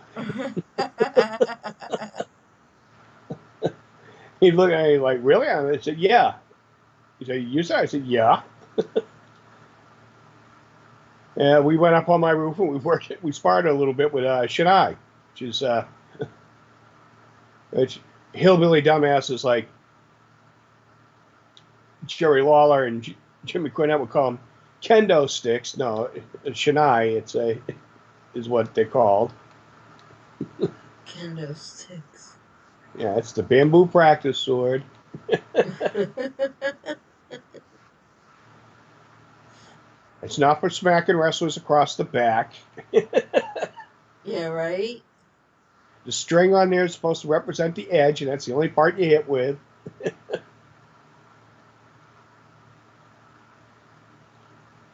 [SPEAKER 2] He looked at me like, "Really?" I said, "Yeah." He said, "You said?" I said, "Yeah." And we went up on my roof and we sparred a little bit with Shania, which is which hillbilly dumbasses like Jerry Lawler and Jimmy Cornette would call them kendo sticks. No, Shania, is what they're called.
[SPEAKER 1] Kendo sticks.
[SPEAKER 2] Yeah, it's the bamboo practice sword. It's not for smacking wrestlers across the back.
[SPEAKER 1] Yeah, right?
[SPEAKER 2] The string on there is supposed to represent the edge, and that's the only part you hit with.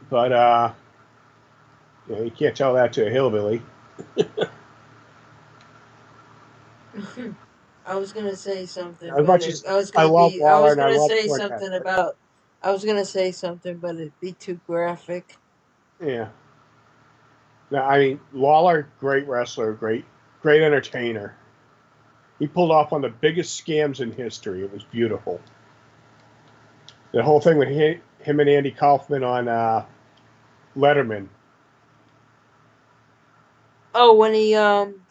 [SPEAKER 2] But you can't tell that to a hillbilly.
[SPEAKER 1] I was gonna say something,
[SPEAKER 2] As
[SPEAKER 1] but
[SPEAKER 2] much as I love
[SPEAKER 1] I
[SPEAKER 2] Lawler
[SPEAKER 1] was
[SPEAKER 2] and I
[SPEAKER 1] gonna
[SPEAKER 2] love
[SPEAKER 1] say
[SPEAKER 2] Cornette,
[SPEAKER 1] something about, I was gonna say something, but it'd be too graphic.
[SPEAKER 2] yeah. Now, I mean, Lawler, great wrestler, great entertainer. He pulled off one of the biggest scams in history. It was beautiful. The whole thing with him and Andy Kaufman on Letterman
[SPEAKER 1] Oh, when he um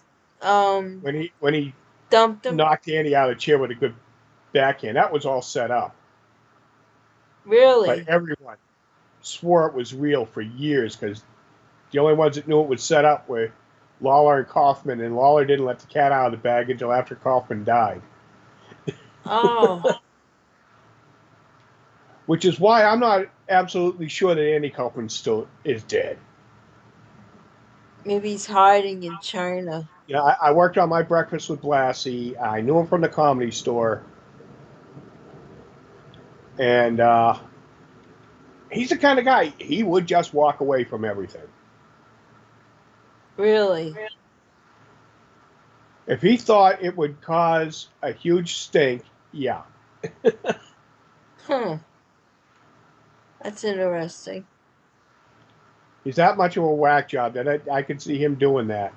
[SPEAKER 2] when he
[SPEAKER 1] dumped him.
[SPEAKER 2] knocked Andy out of the chair with a good backhand. That was all set up, but
[SPEAKER 1] Really?
[SPEAKER 2] everyone swore it was real for years because the only ones that knew it was set up were Lawler and Kaufman, and Lawler didn't let the cat out of the bag until after Kaufman died.
[SPEAKER 1] Oh,
[SPEAKER 2] Which is why I'm not absolutely sure that Andy Kaufman still is dead.
[SPEAKER 1] maybe he's hiding in China.
[SPEAKER 2] Yeah, I worked on My Breakfast with Blassie. I knew him from the Comedy Store, and he's the kind of guy he would just walk away from everything.
[SPEAKER 1] Really?
[SPEAKER 2] If he thought it would cause a huge stink, yeah.
[SPEAKER 1] Huh. That's interesting.
[SPEAKER 2] He's that much of a whack job that I could see him doing that.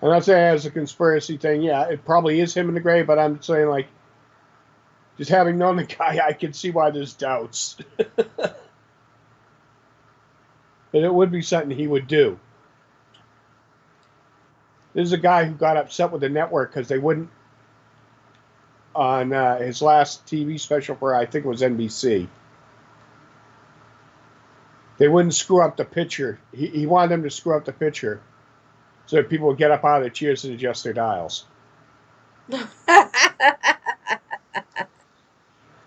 [SPEAKER 2] I'm not saying as a conspiracy thing. Yeah, it probably is him in the grave, but I'm saying like just having known the guy, I can see why there's doubts. And it would be something he would do. This is a guy who got upset with the network because they wouldn't on his last TV special for, I think it was NBC. They wouldn't screw up the picture. He wanted them to screw up the picture so that people would get up out of their chairs and adjust their dials.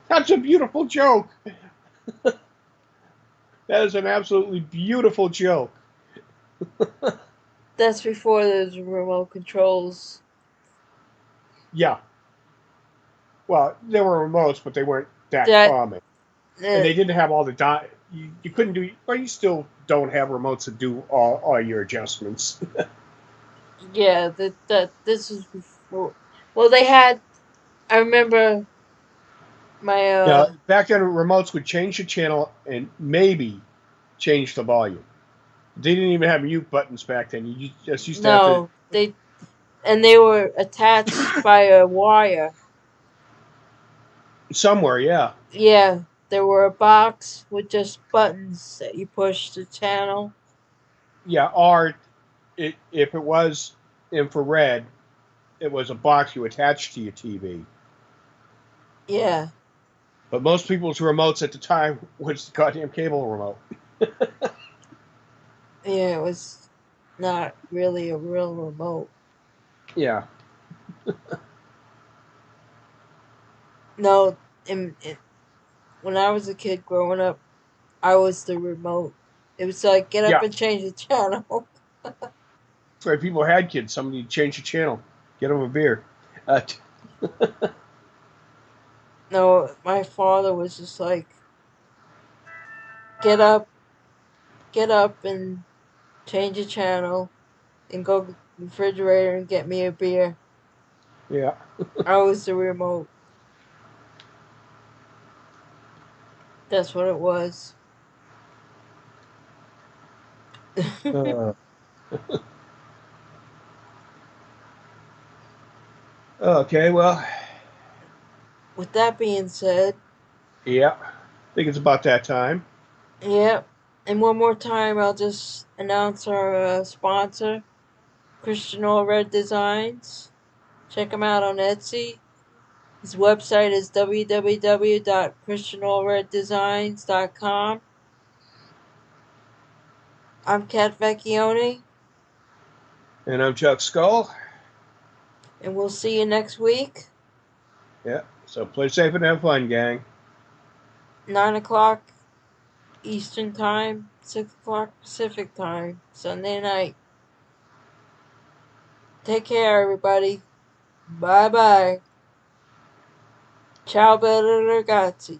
[SPEAKER 2] That's a beautiful joke. That is an absolutely beautiful joke.
[SPEAKER 1] That's before those remote controls.
[SPEAKER 2] Yeah. Well, there were remotes, but they weren't that
[SPEAKER 1] That
[SPEAKER 2] common. And they didn't have all the you couldn't do, but you still don't have remotes to do all your adjustments.
[SPEAKER 1] yeah, that this was before. Well, they had. I remember my
[SPEAKER 2] Now, back then, remotes would change the channel and maybe change the volume. They didn't even have mute buttons back then. You just used to have to
[SPEAKER 1] no, they were attached by a wire.
[SPEAKER 2] somewhere, yeah,
[SPEAKER 1] Yeah, there were a box with just buttons that you push the channel.
[SPEAKER 2] yeah. Or if it was infrared, it was a box you attached to your TV.
[SPEAKER 1] Yeah,
[SPEAKER 2] But most people's remotes at the time was the goddamn cable remote.
[SPEAKER 1] yeah, it was not really a real remote.
[SPEAKER 2] Yeah,
[SPEAKER 1] No, when I was a kid growing up, I was the remote. It was like get up
[SPEAKER 2] yeah.
[SPEAKER 1] and change the channel.
[SPEAKER 2] That's why people had kids. Somebody change the channel, get them a beer. Uh,
[SPEAKER 1] No, my father was just like get up, get up and change the channel and go to the refrigerator and get me a beer.
[SPEAKER 2] yeah.
[SPEAKER 1] I was the remote. That's what it was.
[SPEAKER 2] Uh, okay, well,
[SPEAKER 1] With that being said,
[SPEAKER 2] yeah. I think it's about that time.
[SPEAKER 1] yep. And one more time, I'll just announce our sponsor, Christian All Red Designs. Check him out on Etsy. His website is www.christianallreddesigns.com. I'm Kat Vecchione,
[SPEAKER 2] And I'm Chuck Skull.
[SPEAKER 1] and we'll see you next week,
[SPEAKER 2] Yeah. So play safe and have fun, gang.
[SPEAKER 1] 9 o'clock Eastern Time, 6 o'clock Pacific Time, Sunday night. Take care, everybody. Bye bye. Ciao, bella ragazzi.